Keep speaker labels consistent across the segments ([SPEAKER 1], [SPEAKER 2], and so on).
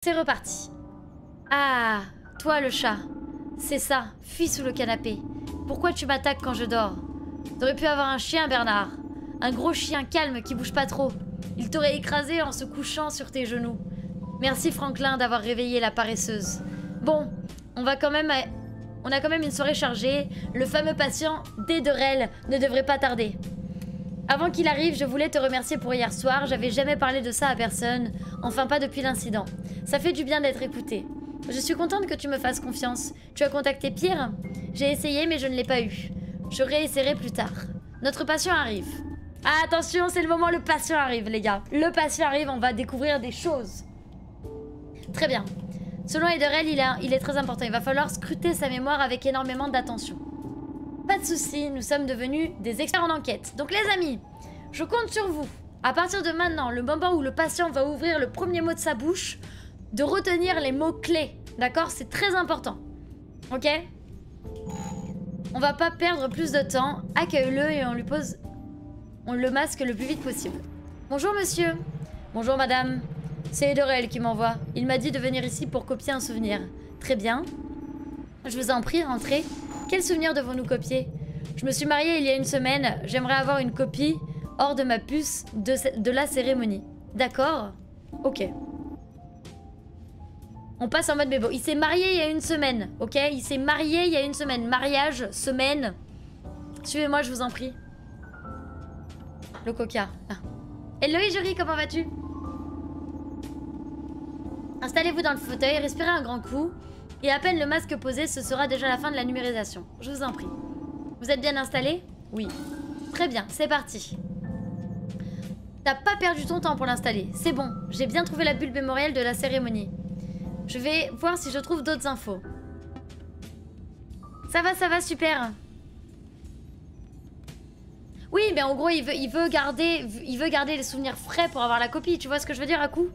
[SPEAKER 1] C'est reparti. Ah, toi le chat. C'est ça, fuis sous le canapé. Pourquoi tu m'attaques quand je dors? T'aurais pu avoir un chien, Bernard. Un gros chien calme qui bouge pas trop. Il t'aurait écrasé en se couchant sur tes genoux. Merci Franklin d'avoir réveillé la paresseuse. Bon, on a quand même une soirée chargée. Le fameux patient d'Ederell ne devrait pas tarder. Avant qu'il arrive, je voulais te remercier pour hier soir. J'avais jamais parlé de ça à personne. Enfin, pas depuis l'incident. Ça fait du bien d'être écoutée. Je suis contente que tu me fasses confiance. Tu as contacté Pierre? J'ai essayé, mais je ne l'ai pas eu. Je réessayerai plus tard. Notre patient arrive. Ah, attention, c'est le moment, le patient arrive, les gars. Le patient arrive, on va découvrir des choses. Très bien. Selon Ederell, il est très important. Il va falloir scruter sa mémoire avec énormément d'attention. Pas de soucis, nous sommes devenus des experts en enquête. Donc les amis, je compte sur vous. À partir de maintenant, le moment où le patient va ouvrir le premier mot de sa bouche, de retenir les mots clés. D'accord? C'est très important. Ok? On va pas perdre plus de temps. Accueille-le et on le masque le plus vite possible. Bonjour monsieur. Bonjour madame. C'est Ederell qui m'envoie. Il m'a dit de venir ici pour copier un souvenir. Très bien. Je vous en prie, rentrez. Quel souvenir devons-nous copier? Je me suis mariée il y a une semaine. J'aimerais avoir une copie hors de ma puce de la cérémonie. D'accord? Ok. On passe en mode bébo. Il s'est marié il y a une semaine, ok? Il s'est marié il y a une semaine. Mariage, semaine. Suivez-moi, je vous en prie. Le coca. Ah. Hello Ijori, comment vas-tu? Installez-vous dans le fauteuil, respirez un grand coup. Et à peine le masque posé, ce sera déjà la fin de la numérisation. Je vous en prie. Vous êtes bien installé? Oui. Très bien, c'est parti. T'as pas perdu ton temps pour l'installer. C'est bon, j'ai bien trouvé la bulle mémorielle de la cérémonie. Je vais voir si je trouve d'autres infos. Ça va, super. Oui, mais en gros, il veut garder les souvenirs frais pour avoir la copie. Tu vois ce que je veux dire, à coup?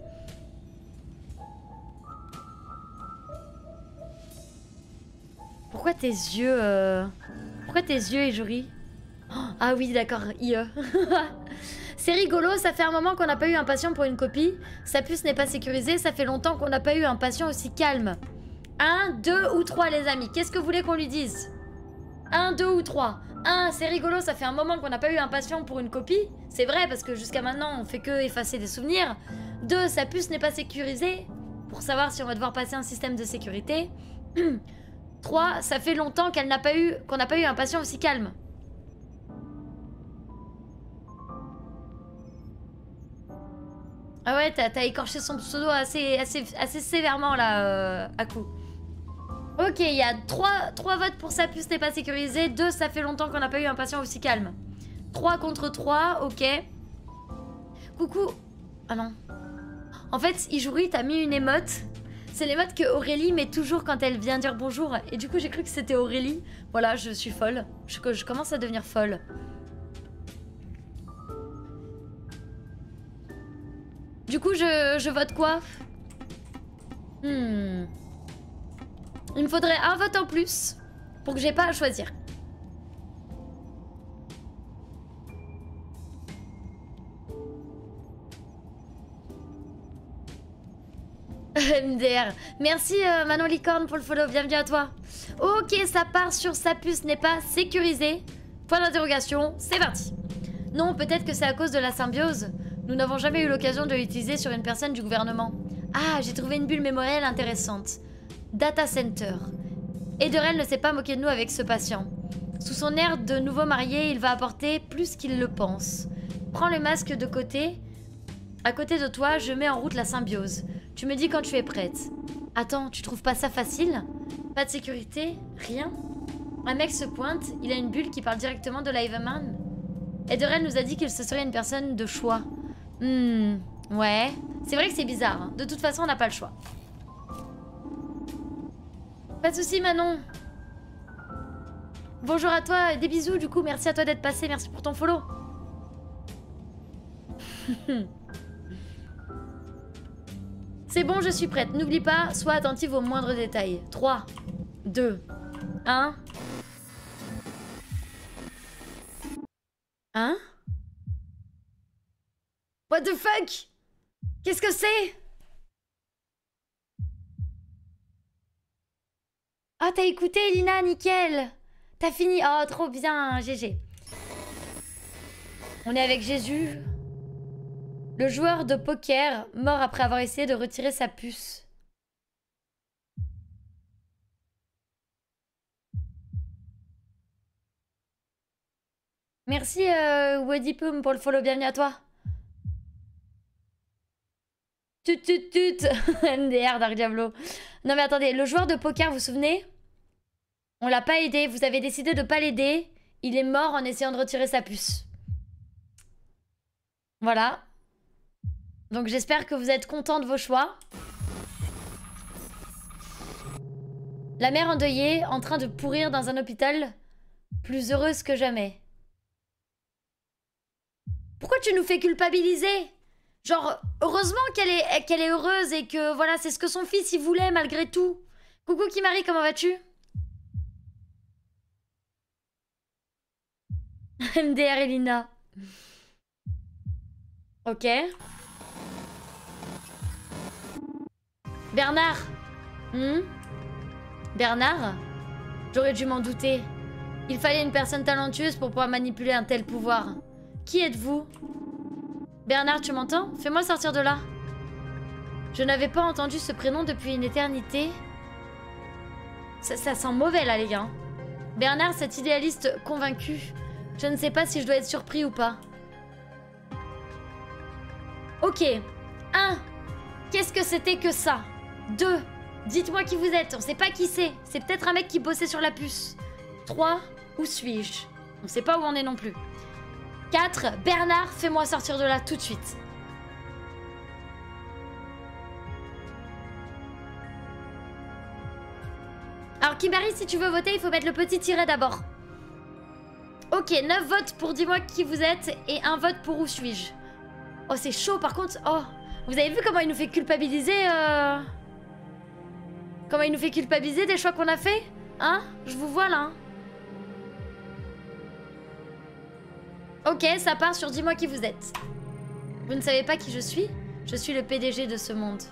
[SPEAKER 1] Pourquoi tes yeux, Ijori? Oh, ah oui, d'accord, IE. C'est rigolo, ça fait un moment qu'on n'a pas eu un patient pour une copie. Sa puce n'est pas sécurisée, ça fait longtemps qu'on n'a pas eu un patient aussi calme. 1, 2 ou 3, les amis. Qu'est-ce que vous voulez qu'on lui dise? 1, 2 ou 3. 1, c'est rigolo, ça fait un moment qu'on n'a pas eu un patient pour une copie. C'est vrai, parce que jusqu'à maintenant, on fait que effacer des souvenirs. 2, sa puce n'est pas sécurisée. Pour savoir si on va devoir passer un système de sécurité. 3, ça fait longtemps qu'on n'a pas eu un patient aussi calme. Ah ouais, t'as écorché son pseudo assez sévèrement là, à coup. Ok, il y a 3 votes pour sa puce n'est pas sécurisée. 2, ça fait longtemps qu'on n'a pas eu un patient aussi calme. 3 contre 3, ok. Coucou. Ah non. En fait, Ijuri, t'as mis une émote. C'est l'émote que Aurélie met toujours quand elle vient dire bonjour. Et du coup, j'ai cru que c'était Aurélie. Voilà, je suis folle. Je commence à devenir folle. Du coup, je vote quoi? Il me faudrait un vote en plus pour que j'ai pas à choisir. MDR. Merci Manon Licorne pour le follow, bienvenue à toi. Ok, ça part sur sa puce n'est pas sécurisée. Point d'interrogation, c'est parti. Non, peut-être que c'est à cause de la symbiose. Nous n'avons jamais eu l'occasion de l'utiliser sur une personne du gouvernement. Ah, j'ai trouvé une bulle mémorielle intéressante. Data Center. Ederell ne s'est pas moqué de nous avec ce patient. Sous son air de nouveau marié, il va apporter plus qu'il le pense. Prends le masque de côté. À côté de toi, je mets en route la symbiose. Tu me dis quand tu es prête. Attends, tu trouves pas ça facile? Pas de sécurité? Rien? Un mec se pointe, il a une bulle qui parle directement de l'Iverman. Ederell nous a dit qu'il se serait une personne de choix. Ouais. C'est vrai que c'est bizarre, hein. De toute façon, on n'a pas le choix. Pas de soucis, Manon. Bonjour à toi, des bisous du coup, merci à toi d'être passé, merci pour ton follow. C'est bon, je suis prête. N'oublie pas, sois attentive aux moindres détails. 3, 2, 1. Hein? What the fuck? Qu'est-ce que c'est? Oh, t'as écouté, Elina, nickel. T'as fini. Oh, trop bien, GG. On est avec Jésus. Le joueur de poker mort après avoir essayé de retirer sa puce. Merci Wadipum pour le follow, bienvenue à toi. Tut tut tut. MDR Dark Diablo. Non mais attendez, le joueur de poker, vous vous souvenez? On l'a pas aidé, vous avez décidé de pas l'aider. Il est mort en essayant de retirer sa puce. Voilà. Donc j'espère que vous êtes contents de vos choix. La mère endeuillée, en train de pourrir dans un hôpital, plus heureuse que jamais. Pourquoi tu nous fais culpabiliser? Genre, heureusement qu'elle est heureuse et que voilà, c'est ce que son fils il voulait malgré tout. Coucou Kimari, comment vas-tu? MDR Elina. Ok. Bernard. Bernard? J'aurais dû m'en douter. Il fallait une personne talentueuse pour pouvoir manipuler un tel pouvoir. Qui êtes-vous? Bernard, tu m'entends? Fais-moi sortir de là. Je n'avais pas entendu ce prénom depuis une éternité. Ça sent mauvais là, les gars. Bernard, cet idéaliste convaincu. Je ne sais pas si je dois être surpris ou pas. Ok. 1. Qu'est-ce que c'était que ça? 2. Dites-moi qui vous êtes. On sait pas qui c'est. C'est peut-être un mec qui bossait sur la puce. 3. Où suis-je? On sait pas où on est non plus. 4. Bernard, fais-moi sortir de là tout de suite. Alors Kimberly, si tu veux voter, il faut mettre le petit tiret d'abord. Ok, 9 votes pour dis-moi qui vous êtes et 1 vote pour où suis-je. Oh, c'est chaud par contre. Oh, vous avez vu comment il nous fait culpabiliser Comment il nous fait culpabiliser des choix qu'on a fait? Hein? Je vous vois là. Ok, ça part sur dis-moi qui vous êtes. Vous ne savez pas qui je suis? Je suis le PDG de ce monde.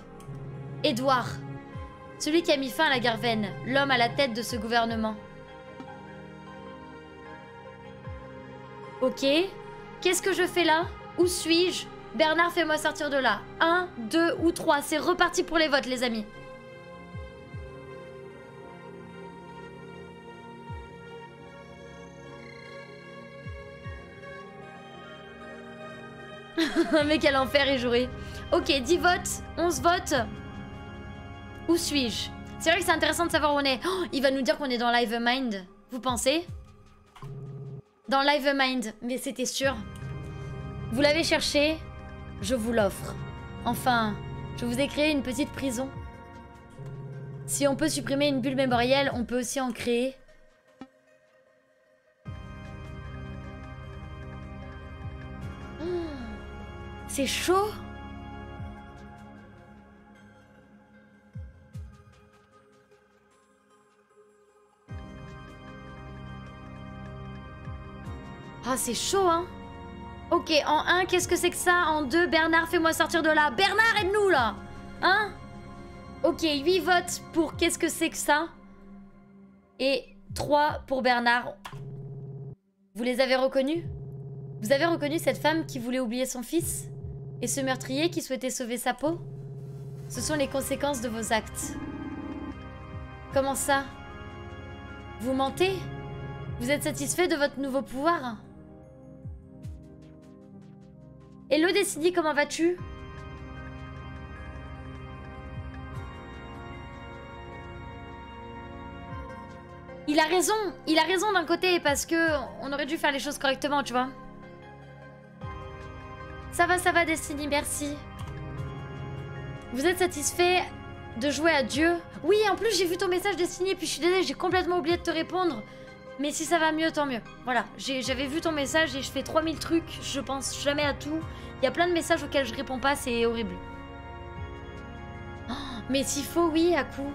[SPEAKER 1] Édouard. Celui qui a mis fin à la guerre vaine. L'homme à la tête de ce gouvernement. Ok. Qu'est-ce que je fais là? Où suis-je? Bernard, fais-moi sortir de là. 1, 2 ou 3. C'est reparti pour les votes, les amis. Mais quel enfer y jouer. Ok, 10 votes, 11 votes. Où suis-je? C'est vrai que c'est intéressant de savoir où on est. Oh, il va nous dire qu'on est dans Live Mind. Vous pensez? Dans Live Mind, mais c'était sûr. Vous l'avez cherché, je vous l'offre. Enfin, je vous ai créé une petite prison. Si on peut supprimer une bulle mémorielle, on peut aussi en créer. C'est chaud. Ah, c'est chaud, hein. Ok, en 1, qu'est-ce que c'est que ça? En 2, Bernard, fais-moi sortir de là. Bernard, aide-nous, là. Hein? Ok, 8 votes pour qu'est-ce que c'est que ça? Et 3 pour Bernard. Vous les avez reconnus? Vous avez reconnu cette femme qui voulait oublier son fils? Et ce meurtrier qui souhaitait sauver sa peau? Ce sont les conséquences de vos actes. Comment ça? Vous mentez? Vous êtes satisfait de votre nouveau pouvoir? Hello Décidi, comment vas-tu? Il a raison d'un côté parce que on aurait dû faire les choses correctement, tu vois. Ça va Destiny, merci. Vous êtes satisfait de jouer à Dieu? Oui, en plus j'ai vu ton message Destiny et puis je suis désolée, j'ai complètement oublié de te répondre. Mais si ça va mieux, tant mieux. Voilà, j'avais vu ton message et je fais 3000 trucs, je pense jamais à tout. Il y a plein de messages auxquels je réponds pas, c'est horrible. Oh, mais s'il faut, oui, à coup.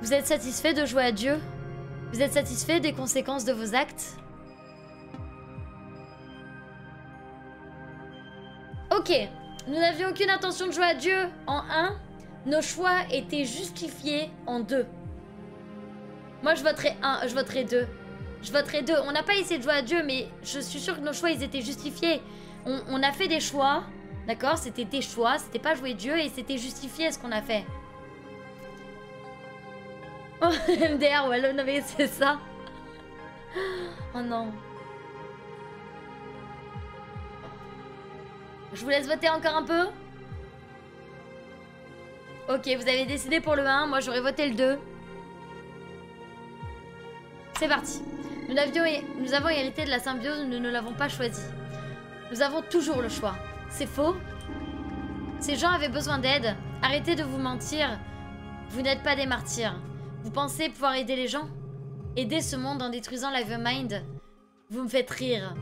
[SPEAKER 1] Vous êtes satisfait de jouer à Dieu? Vous êtes satisfait des conséquences de vos actes? Ok, nous n'avions aucune intention de jouer à Dieu en 1. Nos choix étaient justifiés en 2. Moi, je voterai 1, je voterai 2. Je voterai 2. On n'a pas essayé de jouer à Dieu, mais je suis sûre que nos choix, ils étaient justifiés. On a fait des choix, d'accord? C'était des choix, c'était pas jouer Dieu, et c'était justifié ce qu'on a fait. Oh, MDR, ouais, non mais c'est ça. Oh non. Je vous laisse voter encore un peu. Ok, vous avez décidé pour le 1, moi j'aurais voté le 2. C'est parti. Nous avons hérité de la symbiose, nous ne l'avons pas choisi. Nous avons toujours le choix. C'est faux. Ces gens avaient besoin d'aide. Arrêtez de vous mentir. Vous n'êtes pas des martyrs. Vous pensez pouvoir aider les gens? Aider ce monde en détruisant l'Hive-Mind? Vous me faites rire.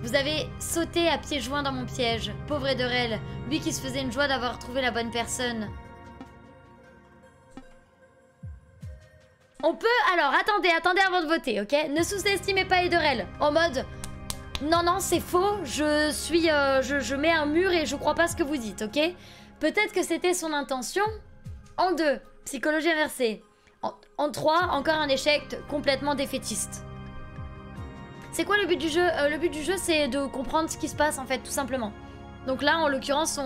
[SPEAKER 1] Vous avez sauté à pieds joints dans mon piège. Pauvre Ederel, lui qui se faisait une joie d'avoir trouvé la bonne personne. On peut... Alors, attendez avant de voter, ok? Ne sous-estimez pas Ederel. En mode... Non, non, c'est faux. Je suis... je mets un mur et je crois pas ce que vous dites, ok? Peut-être que c'était son intention. En 2, psychologie inversée. En 3, encore un échec complètement défaitiste. C'est quoi le but du jeu? Le but du jeu, c'est de comprendre ce qui se passe, en fait, tout simplement. Donc là, en l'occurrence,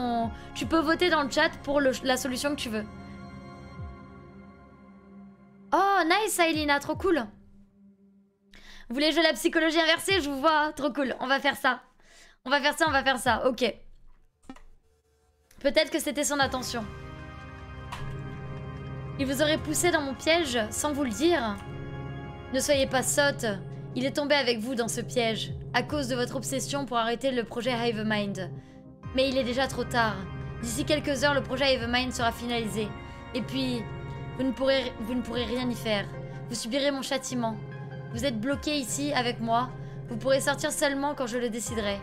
[SPEAKER 1] tu peux voter dans le chat pour la solution que tu veux. Oh, nice, Ailina, trop cool. Vous voulez jouer la psychologie inversée? Je vous vois, trop cool. On va faire ça. On va faire ça, ok. Peut-être que c'était son intention. Il vous aurait poussé dans mon piège sans vous le dire. Ne soyez pas sotte. Il est tombé avec vous dans ce piège, à cause de votre obsession pour arrêter le projet Hive-Mind. Mais il est déjà trop tard. D'ici quelques heures, le projet Hive-Mind sera finalisé. Et puis, vous ne pourrez rien y faire. Vous subirez mon châtiment. Vous êtes bloqué ici avec moi. Vous pourrez sortir seulement quand je le déciderai.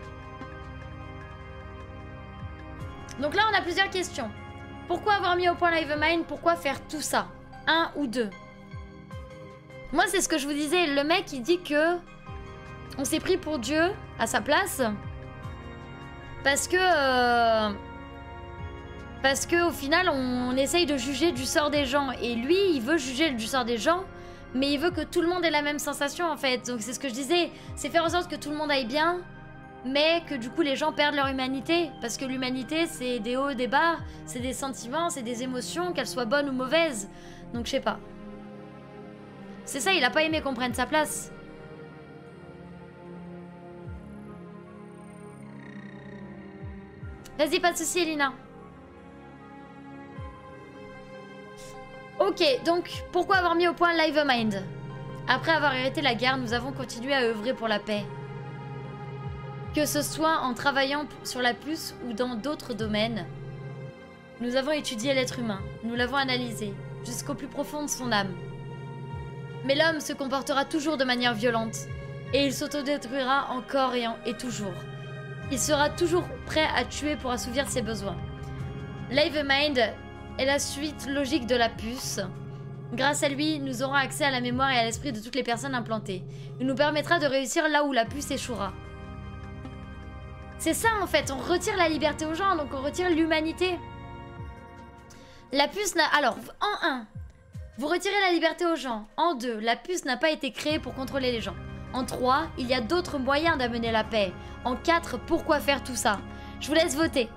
[SPEAKER 1] Donc là, on a plusieurs questions. Pourquoi avoir mis au point l'Hive-Mind? Pourquoi faire tout ça? 1 ou 2? Moi, c'est ce que je vous disais. Le mec, il dit que on s'est pris pour Dieu à sa place. Parce que au final, on essaye de juger du sort des gens. Et lui, il veut juger du sort des gens, mais il veut que tout le monde ait la même sensation, en fait. Donc c'est ce que je disais. C'est faire en sorte que tout le monde aille bien, mais que du coup, les gens perdent leur humanité. Parce que l'humanité, c'est des hauts, des bas. C'est des sentiments, c'est des émotions, qu'elles soient bonnes ou mauvaises. Donc je sais pas. C'est ça, il a pas aimé qu'on prenne sa place. Vas-y, pas de soucis, Elina. Ok, donc, pourquoi avoir mis au point l'Hive-Mind? Après avoir arrêté la guerre, nous avons continué à œuvrer pour la paix. Que ce soit en travaillant sur la puce ou dans d'autres domaines, nous avons étudié l'être humain. Nous l'avons analysé, jusqu'au plus profond de son âme. Mais l'homme se comportera toujours de manière violente, et il s'autodétruira encore et toujours. Il sera toujours prêt à tuer pour assouvir ses besoins. L'Hive-Mind est la suite logique de la puce. Grâce à lui, nous aurons accès à la mémoire et à l'esprit de toutes les personnes implantées. Il nous permettra de réussir là où la puce échouera. C'est ça en fait, on retire la liberté aux gens, donc on retire l'humanité. La puce n'a... Alors, en 1, vous retirez la liberté aux gens. En 2, la puce n'a pas été créée pour contrôler les gens. En 3, il y a d'autres moyens d'amener la paix. En 4, pourquoi faire tout ça? Je vous laisse voter.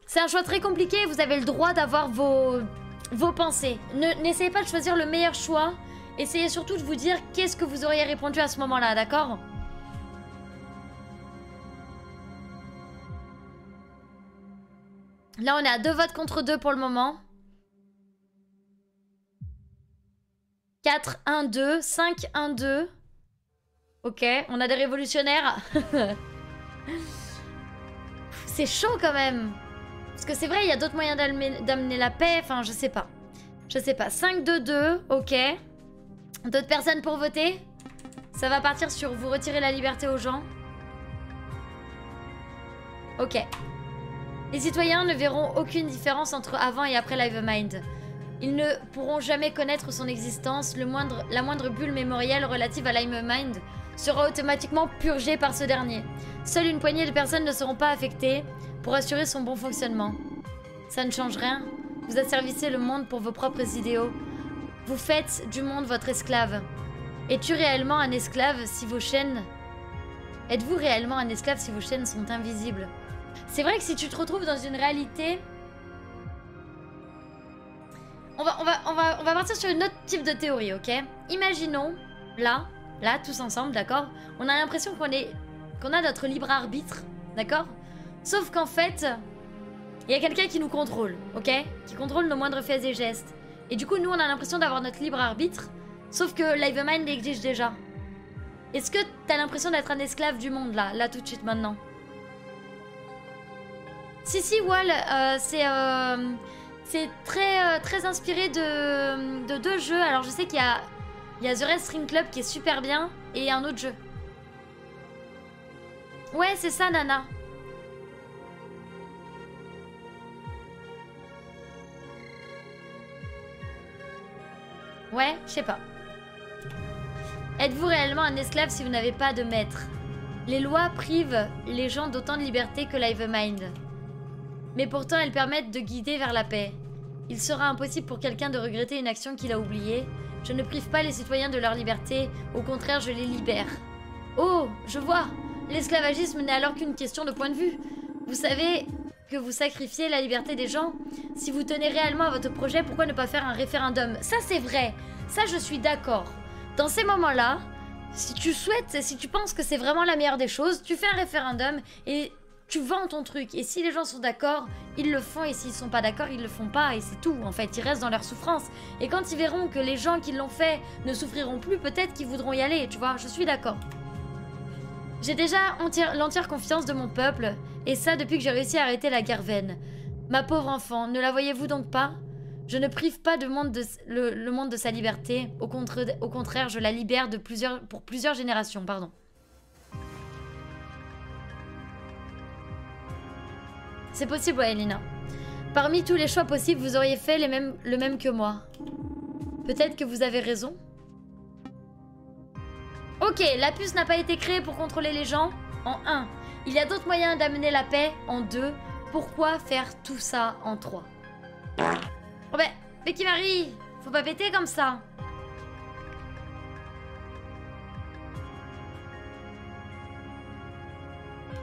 [SPEAKER 1] C'est un choix très compliqué, vous avez le droit d'avoir vos pensées. N'essayez pas de choisir le meilleur choix. Essayez surtout de vous dire qu'est-ce que vous auriez répondu à ce moment-là, d'accord? Là, on est à 2 votes contre 2 pour le moment. 4, 1, 2, 5, 1, 2. Ok, on a des révolutionnaires. C'est chaud quand même. Parce que c'est vrai, il y a d'autres moyens d'amener la paix. Enfin, je sais pas. Je sais pas. 5, 2, 2. Ok. D'autres personnes pour voter? Ça va partir sur vous retirer la liberté aux gens. Ok. Les citoyens ne verront aucune différence entre avant et après l'Hive-Mind. Ils ne pourront jamais connaître son existence. La moindre bulle mémorielle relative à l'Hive-Mind sera automatiquement purgée par ce dernier. Seule une poignée de personnes ne seront pas affectées pour assurer son bon fonctionnement. Ça ne change rien. Vous asservissez le monde pour vos propres idéaux. Vous faites du monde votre esclave. Es-tu réellement un esclave si vos chaînes... Êtes-vous réellement un esclave si vos chaînes sont invisibles? C'est vrai que si tu te retrouves dans une réalité... On va partir sur une autre type de théorie, ok? Imaginons, là, tous ensemble, d'accord? On a l'impression qu'on a notre libre arbitre, d'accord? Sauf qu'en fait, il y a quelqu'un qui nous contrôle, ok? Qui contrôle nos moindres faits et gestes. Et du coup, nous, on a l'impression d'avoir notre libre arbitre, sauf que l'Hive-Mind l'exige déjà. Est-ce que t'as l'impression d'être un esclave du monde, là tout de suite, maintenant? Si, Wall, c'est très inspiré de deux jeux. Alors, je sais qu'il y a The Red String Club qui est super bien, et un autre jeu. Ouais, c'est ça, Nana. Ouais, je sais pas. Êtes-vous réellement un esclave si vous n'avez pas de maître? Les lois privent les gens d'autant de liberté que l'Hive-Mind. Mais pourtant, elles permettent de guider vers la paix. Il sera impossible pour quelqu'un de regretter une action qu'il a oubliée. Je ne prive pas les citoyens de leur liberté, au contraire, je les libère. Oh, je vois. L'esclavagisme n'est alors qu'une question de point de vue. Vous savez que vous sacrifiez la liberté des gens. Si vous tenez réellement à votre projet, pourquoi ne pas faire un référendum? Ça, c'est vrai. Ça, je suis d'accord. Dans ces moments-là, si tu souhaites, si tu penses que c'est vraiment la meilleure des choses, tu fais un référendum et tu vends ton truc. Et si les gens sont d'accord, ils le font. Et s'ils sont pas d'accord, ils le font pas. Et c'est tout, en fait. Ils restent dans leur souffrance. Et quand ils verront que les gens qui l'ont fait ne souffriront plus, peut-être qu'ils voudront y aller, tu vois. Je suis d'accord. J'ai déjà l'entière confiance de mon peuple. Et ça, depuis que j'ai réussi à arrêter la guerre vaine. Ma pauvre enfant, ne la voyez-vous donc pas? Je ne prive pas le monde de sa liberté. Au contraire, je la libère pour plusieurs générations. Pardon. C'est possible, ouais, Elina. Parmi tous les choix possibles, vous auriez fait le même que moi. Peut-être que vous avez raison. Ok, la puce n'a pas été créée pour contrôler les gens. En 1. Il y a d'autres moyens d'amener la paix. En 2. Pourquoi faire tout ça en 3? Oh ben, Becky Marie, faut pas péter comme ça.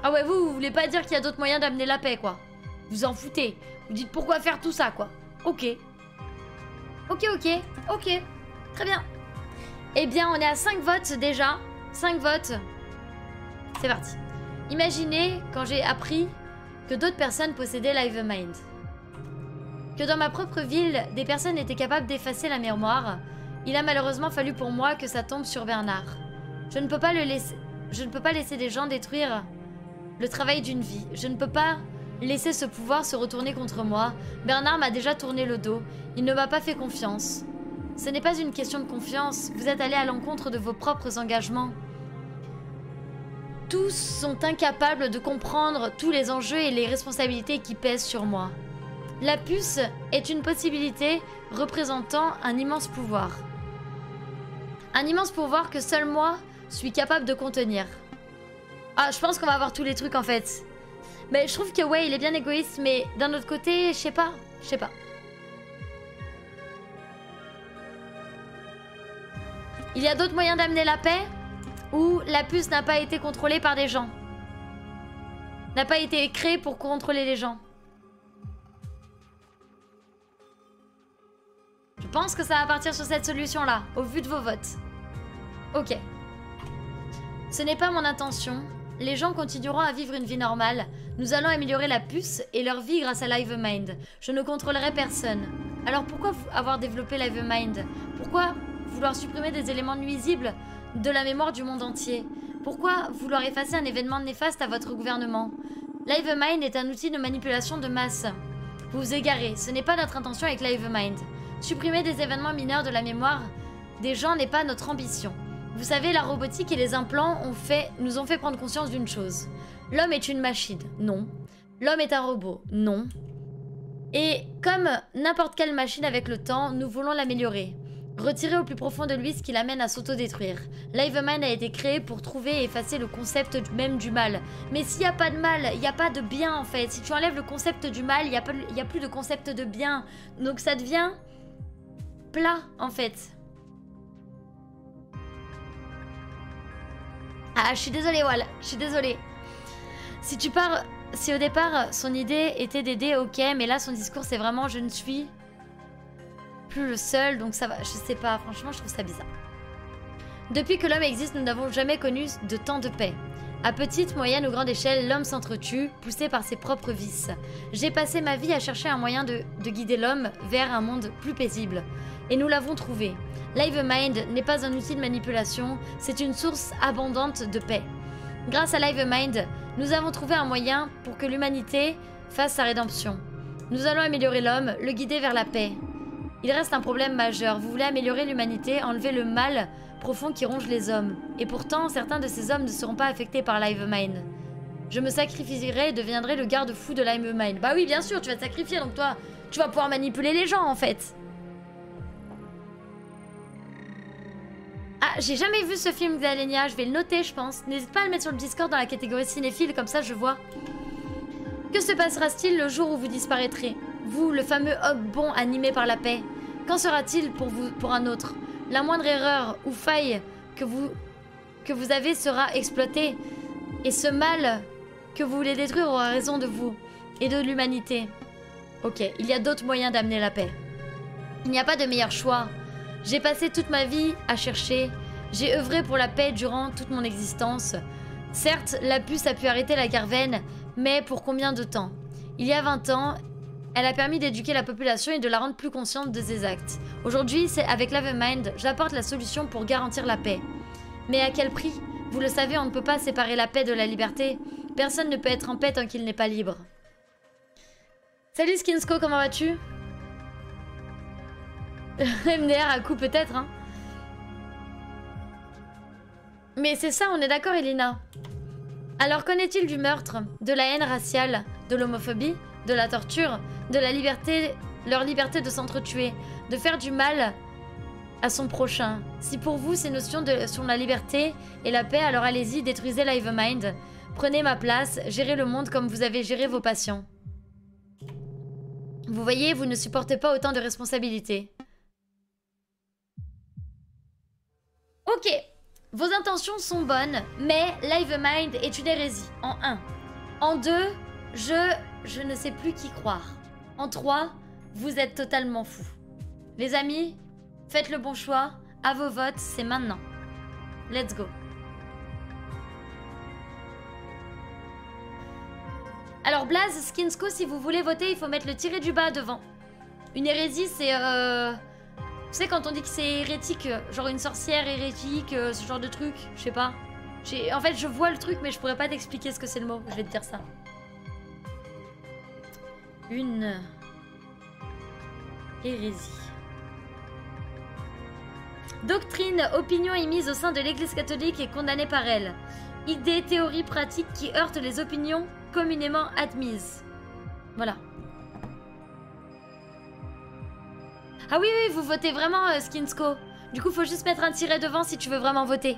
[SPEAKER 1] Ah ouais, vous voulez pas dire qu'il y a d'autres moyens d'amener la paix, quoi. Vous en foutez. Vous dites pourquoi faire tout ça, quoi. Ok. Ok. Très bien. Eh bien, on est à 5 votes déjà. 5 votes. C'est parti. Imaginez quand j'ai appris que d'autres personnes possédaient l'Hive-Mind. Que dans ma propre ville, des personnes étaient capables d'effacer la mémoire. Il a malheureusement fallu pour moi que ça tombe sur Bernard. Je ne peux pas laisser des gens détruire le travail d'une vie. Je ne peux pas laisser ce pouvoir se retourner contre moi. Bernard m'a déjà tourné le dos. Il ne m'a pas fait confiance. Ce n'est pas une question de confiance. Vous êtes allé à l'encontre de vos propres engagements. Tous sont incapables de comprendre tous les enjeux et les responsabilités qui pèsent sur moi. La puce est une possibilité représentant un immense pouvoir. Un immense pouvoir que seul moi suis capable de contenir. Ah, je pense qu'on va avoir tous les trucs en fait. Mais je trouve que ouais, il est bien égoïste, mais d'un autre côté, je sais pas. Il y a d'autres moyens d'amener la paix? Ou la puce n'a pas été contrôlée par des gens? N'a pas été créée pour contrôler les gens? Je pense que ça va partir sur cette solution-là, au vu de vos votes. Ok. Ce n'est pas mon intention. Les gens continueront à vivre une vie normale. Nous allons améliorer la puce et leur vie grâce à l'Hive-Mind. Je ne contrôlerai personne. Alors pourquoi avoir développé l'Hive-Mind? Pourquoi vouloir supprimer des éléments nuisibles de la mémoire du monde entier? Pourquoi vouloir effacer un événement néfaste à votre gouvernement? L'Hive-Mind est un outil de manipulation de masse. Vous vous égarez, ce n'est pas notre intention avec l'Hive-Mind. Supprimer des événements mineurs de la mémoire des gens n'est pas notre ambition. Vous savez, la robotique et les implants nous ont fait prendre conscience d'une chose. L'homme est une machine, non. L'homme est un robot, non. Et comme n'importe quelle machine avec le temps, nous voulons l'améliorer. Retirer au plus profond de lui ce qui l'amène à s'autodétruire. L'Hivemind a été créé pour trouver et effacer le concept même du mal. Mais s'il n'y a pas de mal, il n'y a pas de bien en fait. Si tu enlèves le concept du mal, il n'y a plus de concept de bien. Donc ça devient plat en fait. Ah, je suis désolée, Wal, je suis désolée. Si au départ son idée était d'aider, ok, mais là son discours c'est vraiment je ne suis plus le seul, donc ça va, je sais pas, franchement je trouve ça bizarre. Depuis que l'homme existe, nous n'avons jamais connu de temps de paix. À petite, moyenne ou grande échelle, l'homme s'entretue, poussé par ses propres vices. J'ai passé ma vie à chercher un moyen de guider l'homme vers un monde plus paisible. Et nous l'avons trouvé. L'Hivemind n'est pas un outil de manipulation, c'est une source abondante de paix. Grâce à l'Hivemind, nous avons trouvé un moyen pour que l'humanité fasse sa rédemption. Nous allons améliorer l'homme, le guider vers la paix. Il reste un problème majeur. Vous voulez améliorer l'humanité, enlever le mal profond qui ronge les hommes. Et pourtant, certains de ces hommes ne seront pas affectés par l'Hivemind. Je me sacrifierai et deviendrai le garde-fou de l'Hivemind. Bah oui, bien sûr, tu vas te sacrifier, donc toi, tu vas pouvoir manipuler les gens, en fait. Ah, j'ai jamais vu ce film d'Alenia, je vais le noter, je pense. N'hésite pas à le mettre sur le Discord dans la catégorie cinéphile, comme ça je vois. Que se passera-t-il le jour où vous disparaîtrez? Vous, le fameux homme bon animé par la paix. Qu'en sera-t-il pour vous, pour un autre? La moindre erreur ou faille que vous avez sera exploitée. Et ce mal que vous voulez détruire aura raison de vous et de l'humanité. Ok, il y a d'autres moyens d'amener la paix. Il n'y a pas de meilleur choix. J'ai passé toute ma vie à chercher. J'ai œuvré pour la paix durant toute mon existence. Certes, la puce a pu arrêter la Garven, mais pour combien de temps? Il y a 20 ans, elle a permis d'éduquer la population et de la rendre plus consciente de ses actes. Aujourd'hui, avec l'Hivemind, j'apporte la solution pour garantir la paix. Mais à quel prix? Vous le savez, on ne peut pas séparer la paix de la liberté. Personne ne peut être en paix tant qu'il n'est pas libre. Salut Skinsko, comment vas-tu? MDR à coup peut-être, hein. Mais c'est ça, on est d'accord, Elina. Alors qu'en est-il du meurtre, de la haine raciale, de l'homophobie, de la torture, de la liberté, leur liberté de s'entretuer, de faire du mal à son prochain? Si pour vous ces notions sur la liberté et la paix, alors allez-y, détruisez l'Hivemind. Prenez ma place, gérez le monde comme vous avez géré vos passions. Vous voyez, vous ne supportez pas autant de responsabilités. Ok, vos intentions sont bonnes, mais l'Hivemind est une hérésie, en 1. En 2, je ne sais plus qui croire. En 3, vous êtes totalement fou. Les amis, faites le bon choix, à vos votes, c'est maintenant. Let's go. Alors Blaze, Skinsko, si vous voulez voter, il faut mettre le tiré du bas devant. Une hérésie, c'est... Tu sais quand on dit que c'est hérétique, genre une sorcière hérétique, ce genre de truc, je sais pas. En fait, je vois le truc, mais je pourrais pas t'expliquer ce que c'est le mot. Je vais te dire ça. Une hérésie. Doctrine, opinion émise au sein de l'Église catholique et condamnée par elle. Idées, théories, pratiques qui heurtent les opinions communément admises. Voilà. Ah oui, oui, vous votez vraiment, Skinsko. Du coup, faut juste mettre un tiret devant si tu veux vraiment voter.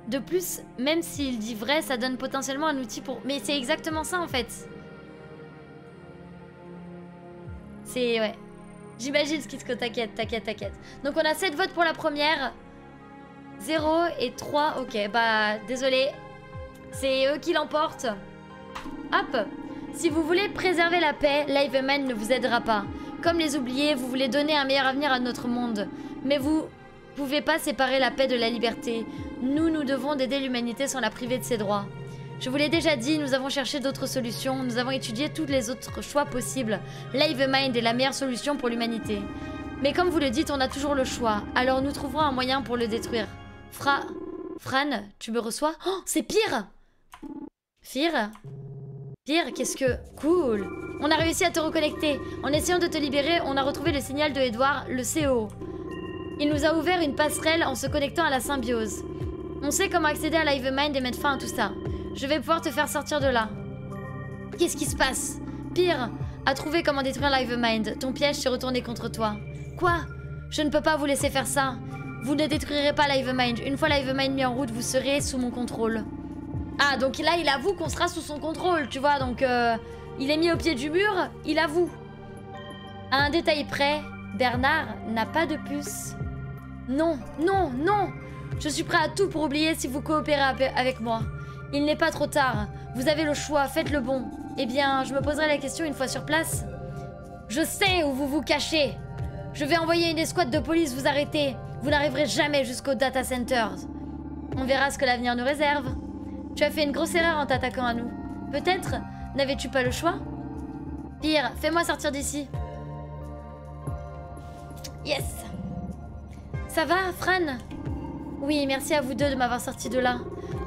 [SPEAKER 1] De plus, même s'il dit vrai, ça donne potentiellement un outil pour... Mais c'est exactement ça, en fait. C'est... ouais. J'imagine, Skinsko, t'inquiète, t'inquiète, t'inquiète. Donc, on a 7 votes pour la première. 0 et 3. Ok, bah, désolé. C'est eux qui l'emportent. Hop. Si vous voulez préserver la paix, l'Hivemind ne vous aidera pas. Comme les oubliés, vous voulez donner un meilleur avenir à notre monde. Mais vous pouvez pas séparer la paix de la liberté. Nous devons d'aider l'humanité sans la priver de ses droits. Je vous l'ai déjà dit, nous avons cherché d'autres solutions. Nous avons étudié tous les autres choix possibles. L'Hivemind est la meilleure solution pour l'humanité. Mais comme vous le dites, on a toujours le choix. Alors nous trouverons un moyen pour le détruire. Fran, tu me reçois? Oh, c'est pire! Pire, qu'est-ce que... Cool. On a réussi à te reconnecter. En essayant de te libérer, on a retrouvé le signal de Edouard, le CEO. Il nous a ouvert une passerelle en se connectant à la symbiose. On sait comment accéder à l'Hivemind et mettre fin à tout ça. Je vais pouvoir te faire sortir de là. Qu'est-ce qui se passe? Pire, a trouvé comment détruire Livemind. Ton piège s'est retourné contre toi. Quoi? Je ne peux pas vous laisser faire ça. Vous ne détruirez pas Livemind. Une fois Livemind mis en route, vous serez sous mon contrôle. Ah, donc là, il avoue qu'on sera sous son contrôle, tu vois. Donc, il est mis au pied du mur, il avoue. À un détail près, Bernard n'a pas de puce. Non, non, non. Je suis prêt à tout pour oublier si vous coopérez avec moi. Il n'est pas trop tard. Vous avez le choix, faites le bon. Eh bien, je me poserai la question une fois sur place. Je sais où vous vous cachez. Je vais envoyer une escouade de police vous arrêter. Vous n'arriverez jamais jusqu'au data centers. On verra ce que l'avenir nous réserve. Tu as fait une grosse erreur en t'attaquant à nous. Peut-être n'avais-tu pas le choix? Pire, fais-moi sortir d'ici. Yes. Ça va, Fran? Oui, merci à vous deux de m'avoir sorti de là.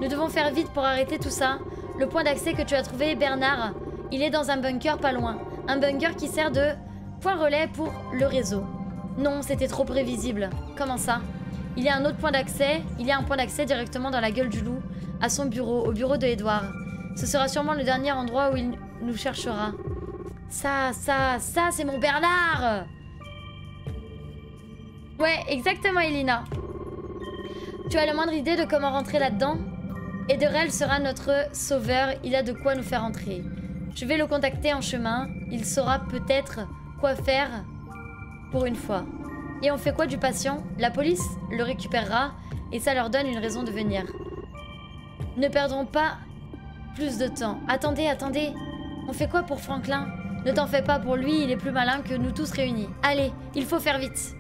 [SPEAKER 1] Nous devons faire vite pour arrêter tout ça. Le point d'accès que tu as trouvé, Bernard, il est dans un bunker pas loin. Un bunker qui sert de point relais pour le réseau. Non, c'était trop prévisible. Comment ça? Il y a un autre point d'accès. Il y a un point d'accès directement dans la gueule du loup, à son bureau, au bureau de Edouard. Ce sera sûrement le dernier endroit où il nous cherchera. Ça, c'est mon Bernard! Ouais, exactement, Elina. Tu as la moindre idée de comment rentrer là-dedans? Ederel sera notre sauveur, il a de quoi nous faire entrer. Je vais le contacter en chemin, il saura peut-être quoi faire pour une fois. Et on fait quoi du patient? La police le récupérera et ça leur donne une raison de venir. Ne perdons pas plus de temps. Attendez, attendez. On fait quoi pour Franklin? Ne t'en fais pas, pour lui, il est plus malin que nous tous réunis. Allez, il faut faire vite.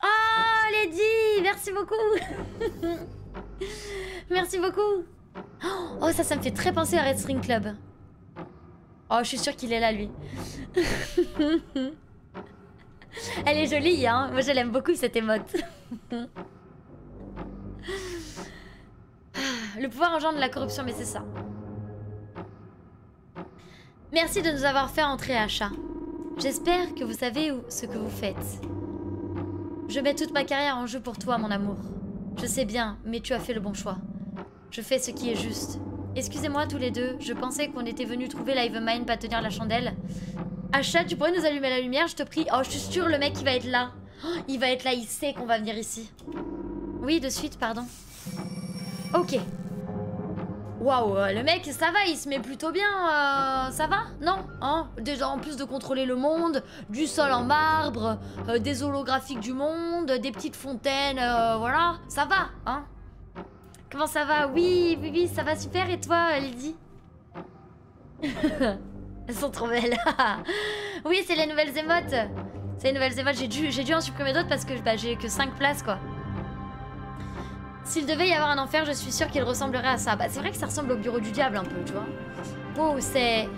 [SPEAKER 1] Oh, Lady, merci beaucoup. Merci beaucoup. Oh, ça me fait très penser à Red String Club. Oh, je suis sûre qu'il est là, lui. Elle est jolie, hein. Moi, je l'aime beaucoup, cette émote. Le pouvoir engendre la corruption, mais c'est ça. Merci de nous avoir fait entrer à Achat. J'espère que vous savez ce que vous faites. Je mets toute ma carrière en jeu pour toi, mon amour. Je sais bien, mais tu as fait le bon choix. Je fais ce qui est juste. Excusez-moi tous les deux, je pensais qu'on était venus trouver Livemind, pas tenir la chandelle. Achat, tu pourrais nous allumer la lumière, je te prie. Oh, je suis sûre, le mec, il va être là. Oh, il va être là, il sait qu'on va venir ici. Oui, de suite, pardon. Ok. Waouh, le mec, ça va, il se met plutôt bien. Ça va? Non? Hein? Déjà, en plus de contrôler le monde, du sol en marbre, des holographiques du monde, des petites fontaines, voilà. Ça va, hein? Comment ça va? Oui, oui, oui, ça va super. Et toi, Lydie? Elles sont trop belles. Oui, c'est les nouvelles émotes. C'est les nouvelles émotes. J'ai dû en supprimer d'autres parce que bah, j'ai que 5 places, quoi. S'il devait y avoir un enfer, je suis sûre qu'il ressemblerait à ça. Bah, c'est vrai que ça ressemble au bureau du diable un peu, tu vois. Oh, c'est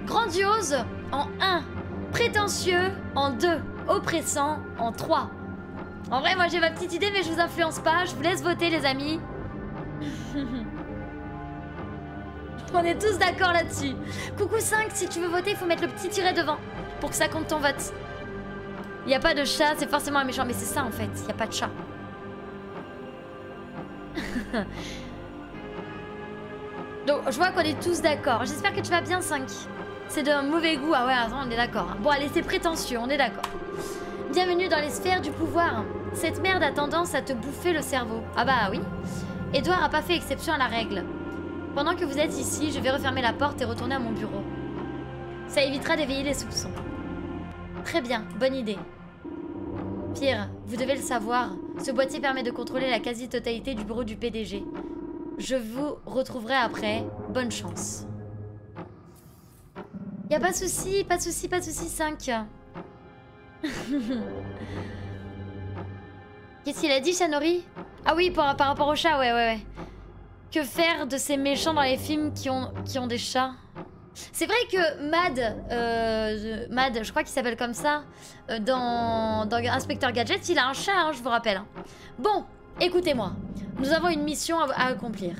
[SPEAKER 1] grandiose en 1, prétentieux en 2, oppressant en 3. En vrai, moi j'ai ma petite idée, mais je vous influence pas. Je vous laisse voter, les amis. On est tous d'accord là-dessus. Coucou 5, si tu veux voter, il faut mettre le petit tiret devant pour que ça compte ton vote. Il n'y a pas de chat, c'est forcément un méchant. Mais c'est ça en fait, il n'y a pas de chat. Donc je vois qu'on est tous d'accord. J'espère que tu vas bien 5. C'est d'un mauvais goût. Ah ouais, attends, on est d'accord. Bon allez, c'est prétentieux, on est d'accord. Bienvenue dans les sphères du pouvoir. Cette merde a tendance à te bouffer le cerveau. Ah bah oui. Edouard a pas fait exception à la règle. Pendant que vous êtes ici, je vais refermer la porte et retourner à mon bureau. Ça évitera d'éveiller les soupçons. Très bien, bonne idée. Pire, vous devez le savoir, ce boîtier permet de contrôler la quasi-totalité du bureau du PDG. Je vous retrouverai après. Bonne chance. Y a pas de souci, pas de souci, pas de souci, 5. Qu'est-ce qu'il a dit, Shanori? Ah oui, par rapport au chat, ouais. Que faire de ces méchants dans les films qui ont des chats? C'est vrai que Mad, je crois qu'il s'appelle comme ça, dans Inspecteur Gadget, il a un chat, hein, je vous rappelle. Hein. Bon, écoutez-moi, nous avons une mission à accomplir.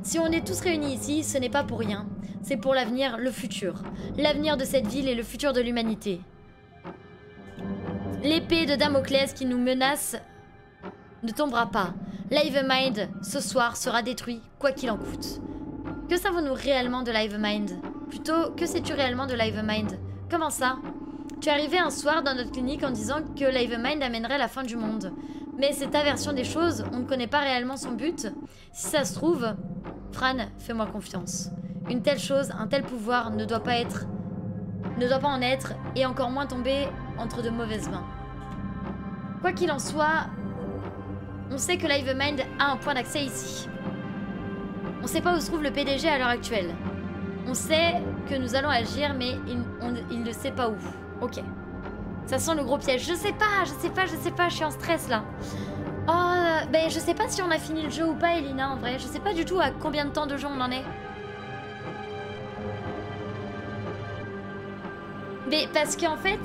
[SPEAKER 1] Si on est tous réunis ici, ce n'est pas pour rien. C'est pour l'avenir, le futur. L'avenir de cette ville et le futur de l'humanité. L'épée de Damoclès qui nous menace ne tombera pas. Livemind, ce soir, sera détruit, quoi qu'il en coûte. Que savons-nous réellement de Livemind? Plutôt, que sais-tu réellement de Livemind? Comment ça? Tu es arrivé un soir dans notre clinique en disant que Livemind amènerait la fin du monde. Mais c'est ta version des choses, on ne connaît pas réellement son but. Si ça se trouve... Fran, fais-moi confiance. Une telle chose, un tel pouvoir ne doit pas en être, et encore moins tomber entre de mauvaises mains. Quoi qu'il en soit, on sait que Livemind a un point d'accès ici. On sait pas où se trouve le PDG à l'heure actuelle. On sait que nous allons agir, mais il ne sait pas où. Ok. Ça sent le gros piège. Je sais pas, je suis en stress là. Oh, ben je sais pas si on a fini le jeu ou pas, Elina, en vrai. Je sais pas du tout à combien de temps de jeu on en est. Mais parce qu'en fait,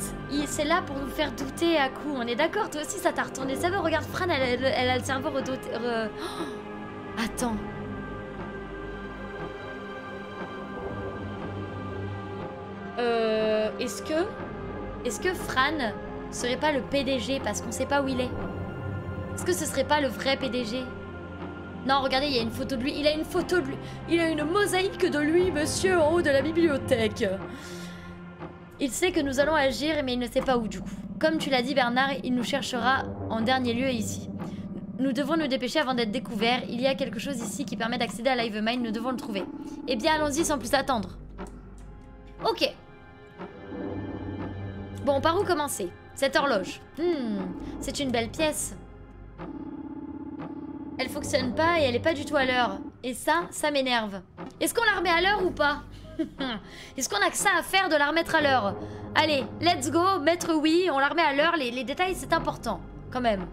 [SPEAKER 1] c'est là pour nous faire douter à coup. On est d'accord, toi aussi ça t'a retourné. Ça veut, regarde, Fran, elle a le cerveau redoté. Oh, attends. Est-ce que Fran serait pas le PDG parce qu'on sait pas où il est? Est-ce que ce serait pas le vrai PDG? Non, regardez, il y a une photo de lui. Il a une photo de lui. Il a une mosaïque de lui, monsieur, en haut de la bibliothèque. Il sait que nous allons agir, mais il ne sait pas où du coup. Comme tu l'as dit, Bernard, il nous cherchera en dernier lieu ici. Nous devons nous dépêcher avant d'être découverts. Il y a quelque chose ici qui permet d'accéder à Livemind. Nous devons le trouver. Eh bien, allons-y sans plus attendre. Ok. Bon, par où commencer? Cette horloge. C'est une belle pièce. Elle fonctionne pas et elle est pas du tout à l'heure. Et ça m'énerve. Est-ce qu'on la remet à l'heure ou pas? Est-ce qu'on a que ça à faire de la remettre à l'heure? Allez, let's go, maître oui, on la remet à l'heure. Les détails, c'est important, quand même.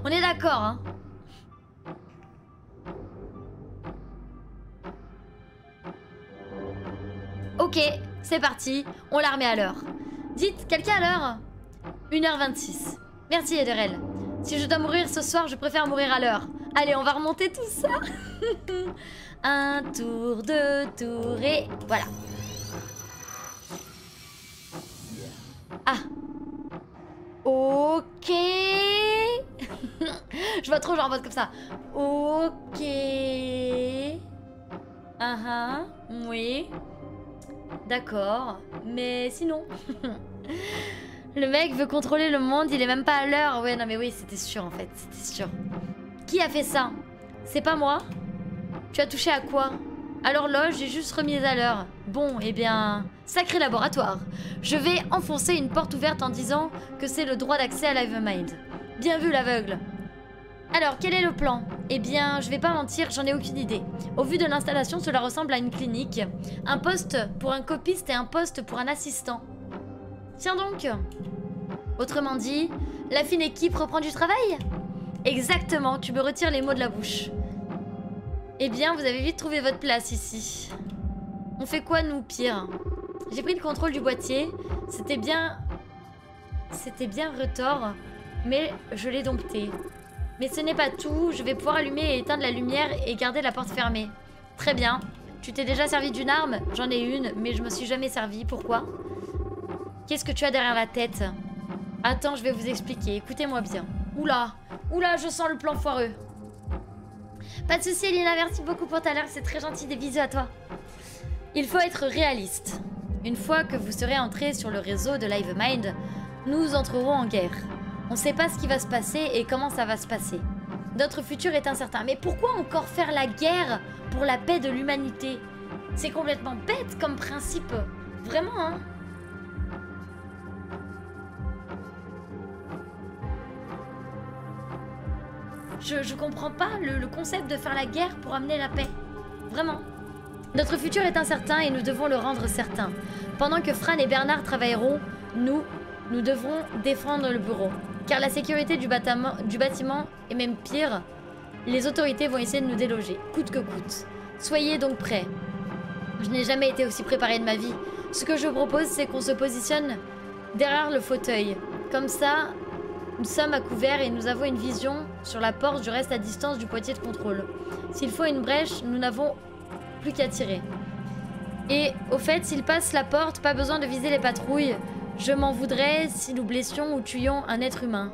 [SPEAKER 1] On est d'accord, hein. Ok, c'est parti, on la remet à l'heure. Dites, quelqu'un à l'heure? 1h26. Merci, Ederel. Si je dois mourir ce soir, je préfère mourir à l'heure. Allez, on va remonter tout ça. Un tour, deux tours et voilà. Ah. Ok. Je vois trop genre en mode comme ça. Ok. Oui. D'accord. Mais sinon... Le mec veut contrôler le monde, il est même pas à l'heure. Ouais, non mais oui, c'était sûr en fait, c'était sûr. Qui a fait ça? C'est pas moi? Tu as touché à quoi? À l'horloge, j'ai juste remis à l'heure. Bon, eh bien... Sacré laboratoire. Je vais enfoncer une porte ouverte en disant que c'est le droit d'accès à Livemind. Bien vu, l'aveugle. Alors, quel est le plan? Eh bien, je vais pas mentir, j'en ai aucune idée. Au vu de l'installation, cela ressemble à une clinique. Un poste pour un copiste et un poste pour un assistant. Tiens donc. Autrement dit, la fine équipe reprend du travail? Exactement, tu me retires les mots de la bouche. Eh bien, vous avez vite trouvé votre place ici. On fait quoi, nous, pire? J'ai pris le contrôle du boîtier. C'était bien retors, mais je l'ai dompté. Mais ce n'est pas tout, je vais pouvoir allumer et éteindre la lumière et garder la porte fermée. Très bien. Tu t'es déjà servi d'une arme? J'en ai une, mais je me suis jamais servi. Pourquoi? Qu'est-ce que tu as derrière la tête? Attends, je vais vous expliquer. Écoutez-moi bien. Oula, oula, je sens le plan foireux. Pas de soucis, Elina, merci beaucoup pour ta l'air, c'est très gentil, des bisous à toi. Il faut être réaliste. Une fois que vous serez entré sur le réseau de Livemind, nous entrerons en guerre. On ne sait pas ce qui va se passer et comment ça va se passer. Notre futur est incertain. Mais pourquoi encore faire la guerre pour la paix de l'humanité? C'est complètement bête comme principe. Vraiment, hein? Je comprends pas le concept de faire la guerre pour amener la paix. Vraiment. Notre futur est incertain et nous devons le rendre certain. Pendant que Fran et Bernard travailleront, nous devrons défendre le bureau. Car la sécurité du bâtiment est même pire. Les autorités vont essayer de nous déloger, coûte que coûte. Soyez donc prêts. Je n'ai jamais été aussi préparée de ma vie. Ce que je propose, c'est qu'on se positionne derrière le fauteuil. Comme ça, nous sommes à couvert et nous avons une vision sur la porte. Je reste à distance du boîtier de contrôle. S'il faut une brèche, nous n'avons plus qu'à tirer. Et au fait, s'il passe la porte, pas besoin de viser les patrouilles. Je m'en voudrais si nous blessions ou tuions un être humain.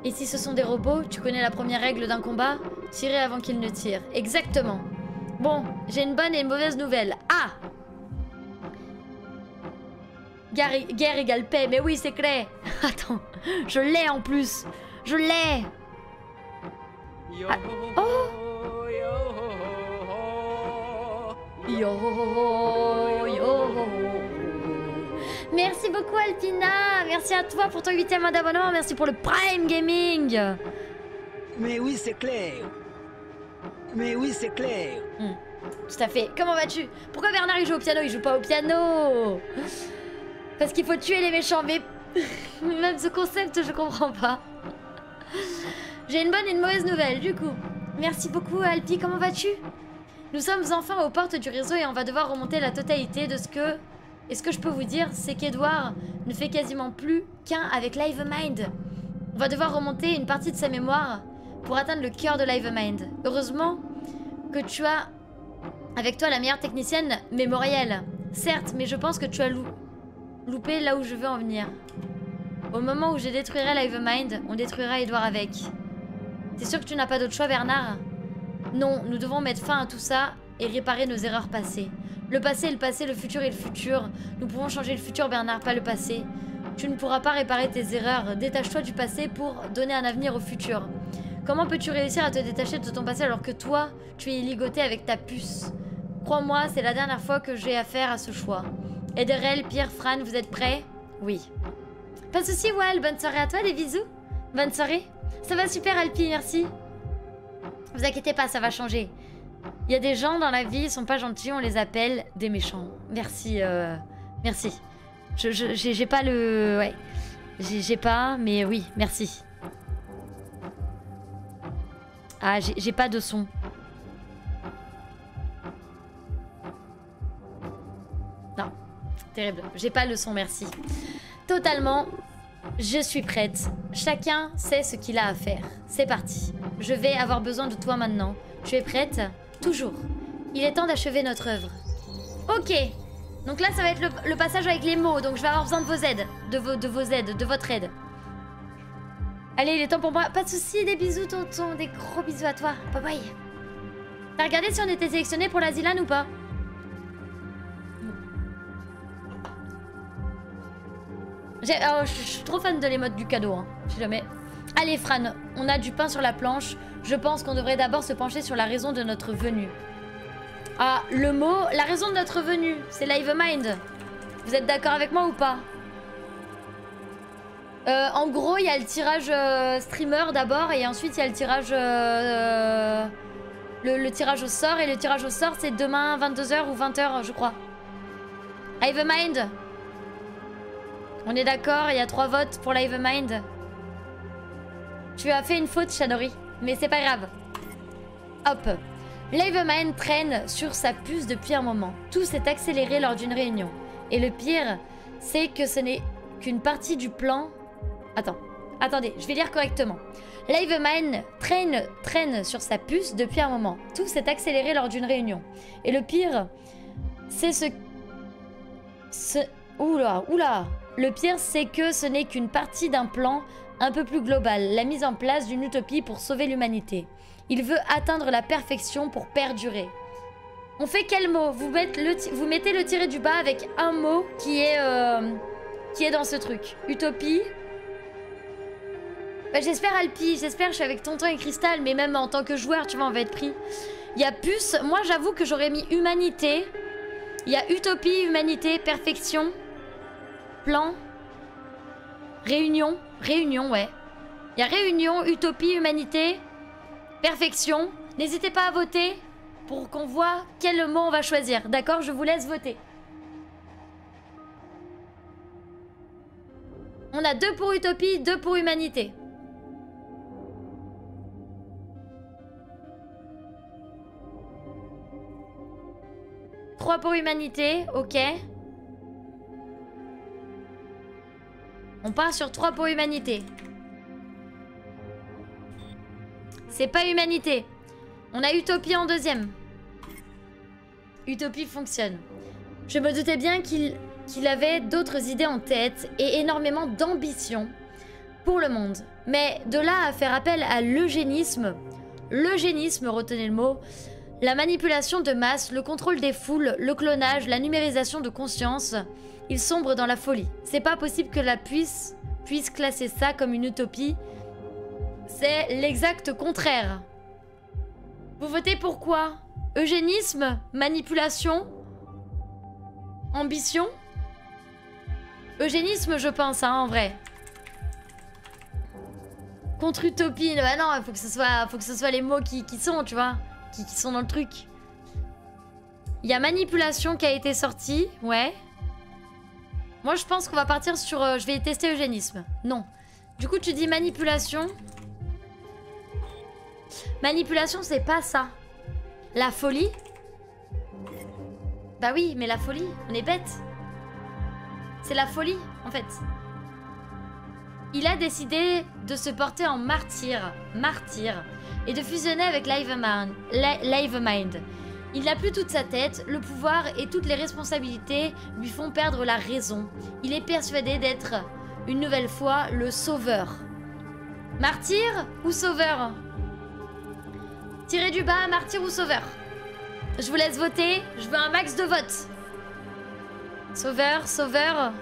[SPEAKER 1] Et si ce sont des robots, tu connais la première règle d'un combat? Tirer avant qu'ils ne tirent. Exactement. Bon, j'ai une bonne et une mauvaise nouvelle. Ah! Guerre égale paix, mais oui, c'est clair. Attends, je l'ai en plus. Je l'ai. Ah. Oh! Yo, yo. Merci beaucoup Alpina. Merci à toi pour ton 8e mois d'abonnement. Merci pour le Prime Gaming.
[SPEAKER 2] Mais oui, c'est clair. Mais oui, c'est clair.
[SPEAKER 1] Tout à fait. Comment vas-tu? Pourquoi Bernard il joue au piano? Il joue pas au piano. Parce qu'il faut tuer les méchants. Mais même ce concept, je comprends pas. J'ai une bonne et une mauvaise nouvelle du coup. Merci beaucoup Alpi. Comment vas-tu? Nous sommes enfin aux portes du réseau et on va devoir remonter la totalité de ce que... Et ce que je peux vous dire, c'est qu'Edouard ne fait quasiment plus qu'un avec Livemind. On va devoir remonter une partie de sa mémoire pour atteindre le cœur de Livemind. Heureusement que tu as avec toi la meilleure technicienne mémorielle. Certes, mais je pense que tu as loupé là où je veux en venir. Au moment où je détruirai Livemind, on détruira Edouard avec. T'es sûr que tu n'as pas d'autre choix, Bernard? Non, nous devons mettre fin à tout ça et réparer nos erreurs passées. Le passé est le passé, le futur est le futur. Nous pouvons changer le futur, Bernard, pas le passé. Tu ne pourras pas réparer tes erreurs. Détache-toi du passé pour donner un avenir au futur. Comment peux-tu réussir à te détacher de ton passé alors que toi, tu es ligoté avec ta puce? Crois-moi, c'est la dernière fois que j'ai affaire à ce choix. Ederel, Pierre, Fran, vous êtes prêts? Oui. Pas de soucis, Wal. Bonne soirée à toi, des bisous. Bonne soirée. Ça va super, Alpi, merci. Vous inquiétez pas, ça va changer. Il y a des gens dans la vie, ils sont pas gentils, on les appelle des méchants. Merci, merci. J'ai pas le... Ouais. J'ai pas, mais oui, merci. Ah, j'ai pas de son. Non, terrible. J'ai pas le son, merci. Totalement, je suis prête. Chacun sait ce qu'il a à faire. C'est parti. Je vais avoir besoin de toi maintenant. Tu es prête? Toujours. Il est temps d'achever notre œuvre. Ok. Donc là, ça va être le passage avec les mots. Donc je vais avoir besoin de vos aides. De vos aides, de votre aide. Allez, il est temps pour moi. Pas de soucis, des bisous, tonton. Des gros bisous à toi. Bye bye. T'as regardé si on était sélectionné pour la Zilan ou pas? Oh, je suis trop fan de l'émote du cadeau, hein. Si jamais. Allez, Fran, on a du pain sur la planche. Je pense qu'on devrait d'abord se pencher sur la raison de notre venue. Ah, le mot, la raison de notre venue, c'est Livemind. Vous êtes d'accord avec moi ou pas? En gros, il y a le tirage streamer d'abord et ensuite il y a le tirage le tirage au sort et le tirage au sort c'est demain 22h ou 20h je crois. Livemind. On est d'accord, il y a 3 votes pour Livemind. Tu as fait une faute, Shadori, mais c'est pas grave. Hop. Livemind traîne sur sa puce depuis un moment. Tout s'est accéléré lors d'une réunion. Et le pire, c'est que ce n'est qu'une partie du plan... Attendez, je vais lire correctement. Livemind traîne sur sa puce depuis un moment. Tout s'est accéléré lors d'une réunion. Et le pire, c'est Oula. Le pire, c'est que ce n'est qu'une partie d'un plan un peu plus global. La mise en place d'une utopie pour sauver l'humanité. Il veut atteindre la perfection pour perdurer. On fait quel mot? Vous mettez le tiré du bas avec un mot qui est dans ce truc. Utopie. Bah, j'espère Alpi, j'espère je suis avec Tonton et Cristal, mais même en tant que joueur, tu vois, on va être pris. Il y a puce, moi j'avoue que j'aurais mis humanité. Il y a utopie, humanité, perfection, plan, réunion, ouais. Il y a réunion, utopie, humanité, perfection. N'hésitez pas à voter pour qu'on voit quel mot on va choisir. D'accord, je vous laisse voter. On a 2 pour utopie, 2 pour humanité. Trois pour humanité, ok. On part sur 3 pour humanité. C'est pas humanité. On a utopie en deuxième. Utopie fonctionne. Je me doutais bien qu'il avait d'autres idées en tête et énormément d'ambition pour le monde. Mais de là à faire appel à l'eugénisme, retenez le mot, La manipulation de masse, le contrôle des foules, le clonage, la numérisation de conscience, il sombre dans la folie. C'est pas possible que la puisse classer ça comme une utopie. C'est l'exact contraire. Vous votez pour quoi? Eugénisme? Manipulation? Ambition? Eugénisme, je pense, hein, en vrai. Contre utopie, bah non, faut que ce soit les mots qui sont, tu vois, qui sont dans le truc. Il y a manipulation qui a été sortie, ouais. Moi, je pense qu'on va partir sur... je vais tester eugénisme. Non. Du coup, tu dis manipulation. Manipulation, c'est pas ça. La folie? Bah oui, mais la folie, on est bête. C'est la folie, en fait. Il a décidé de se porter en martyr, et de fusionner avec Livemind. Il n'a plus toute sa tête, le pouvoir et toutes les responsabilités lui font perdre la raison. Il est persuadé d'être, une nouvelle fois, le sauveur. Martyr ou sauveur? Tirez du bas, martyr ou sauveur? Je vous laisse voter, je veux un max de votes. Sauveur, sauveur.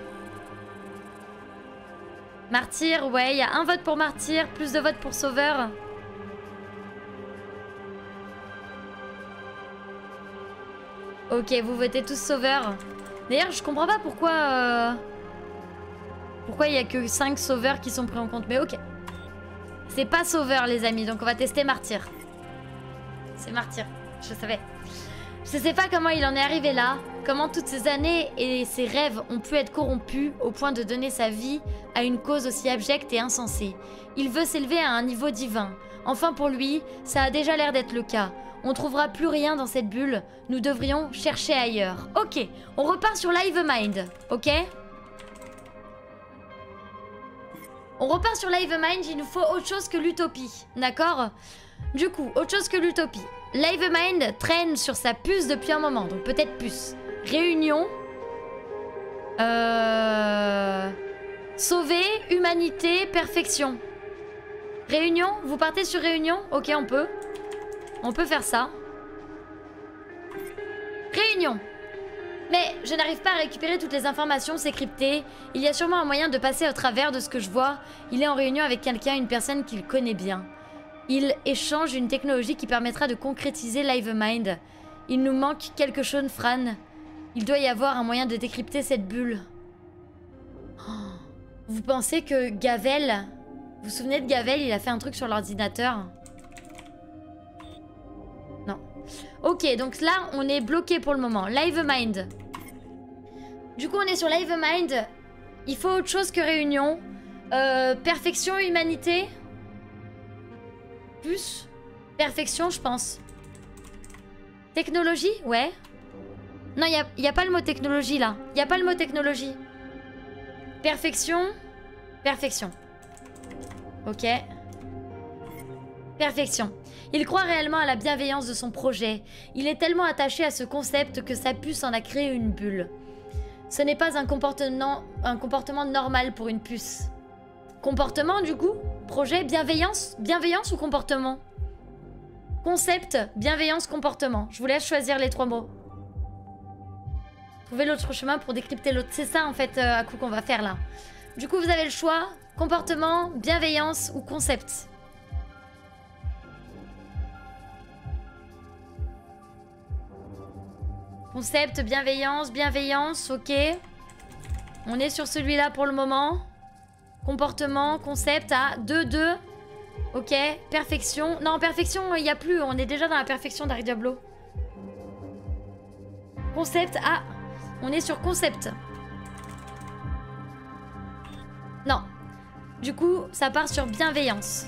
[SPEAKER 1] Martyr, ouais, il y a un vote pour martyr, plus de votes pour sauveur. Ok, vous votez tous sauveur. D'ailleurs, je comprends pas pourquoi... Pourquoi il y a que 5 sauveurs qui sont pris en compte. Mais ok. C'est pas sauveur, les amis, donc on va tester martyr. C'est martyr, je savais. Je sais pas comment il en est arrivé là, comment toutes ces années et ses rêves ont pu être corrompus au point de donner sa vie à une cause aussi abjecte et insensée. Il veut s'élever à un niveau divin. Enfin pour lui, ça a déjà l'air d'être le cas. On trouvera plus rien dans cette bulle, nous devrions chercher ailleurs. Ok, on repart sur Livemind, ok? On repart sur Livemind, il nous faut autre chose que l'utopie, d'accord? Du coup, autre chose que l'utopie. Livemind traîne sur sa puce depuis un moment, donc peut-être puce. Réunion. Sauver, humanité, perfection. Réunion, vous partez sur réunion? Ok, on peut. On peut faire ça. Réunion. Mais je n'arrive pas à récupérer toutes les informations, c'est crypté. Il y a sûrement un moyen de passer au travers de ce que je vois. Il est en réunion avec quelqu'un, une personne qu'il connaît bien. Il échange une technologie qui permettra de concrétiser Livemind. Il nous manque quelque chose, Fran. Il doit y avoir un moyen de décrypter cette bulle. Oh. Vous pensez que Gavel... Vous vous souvenez de Gavel, il a fait un truc sur l'ordinateur? Non. Ok, donc là, on est bloqué pour le moment. Livemind. Du coup, on est sur Livemind. Il faut autre chose que réunion. Perfection, humanité. Plus. Perfection, je pense. Technologie? Ouais. Non, il n'y a pas le mot technologie, là. Il n'y a pas le mot technologie. Perfection. Perfection. Ok. Perfection. Il croit réellement à la bienveillance de son projet. Il est tellement attaché à ce concept que sa puce en a créé une bulle. Ce n'est pas un comportement normal pour une puce. Comportement, du coup? Projet, bienveillance? Bienveillance ou comportement? Concept, bienveillance, comportement. Je vous laisse choisir les 3 mots. Trouvez l'autre chemin pour décrypter l'autre. C'est ça, en fait, à coup qu'on va faire, là. Du coup, vous avez le choix. Comportement, bienveillance ou concept? Concept, bienveillance, bienveillance, ok. On est sur celui-là pour le moment. Comportement, concept, à 2-2. Ok, perfection. Non, perfection, il n'y a plus. On est déjà dans la perfection d'Ari Diablo. Concept, ah. On est sur concept. Non. Du coup, ça part sur bienveillance.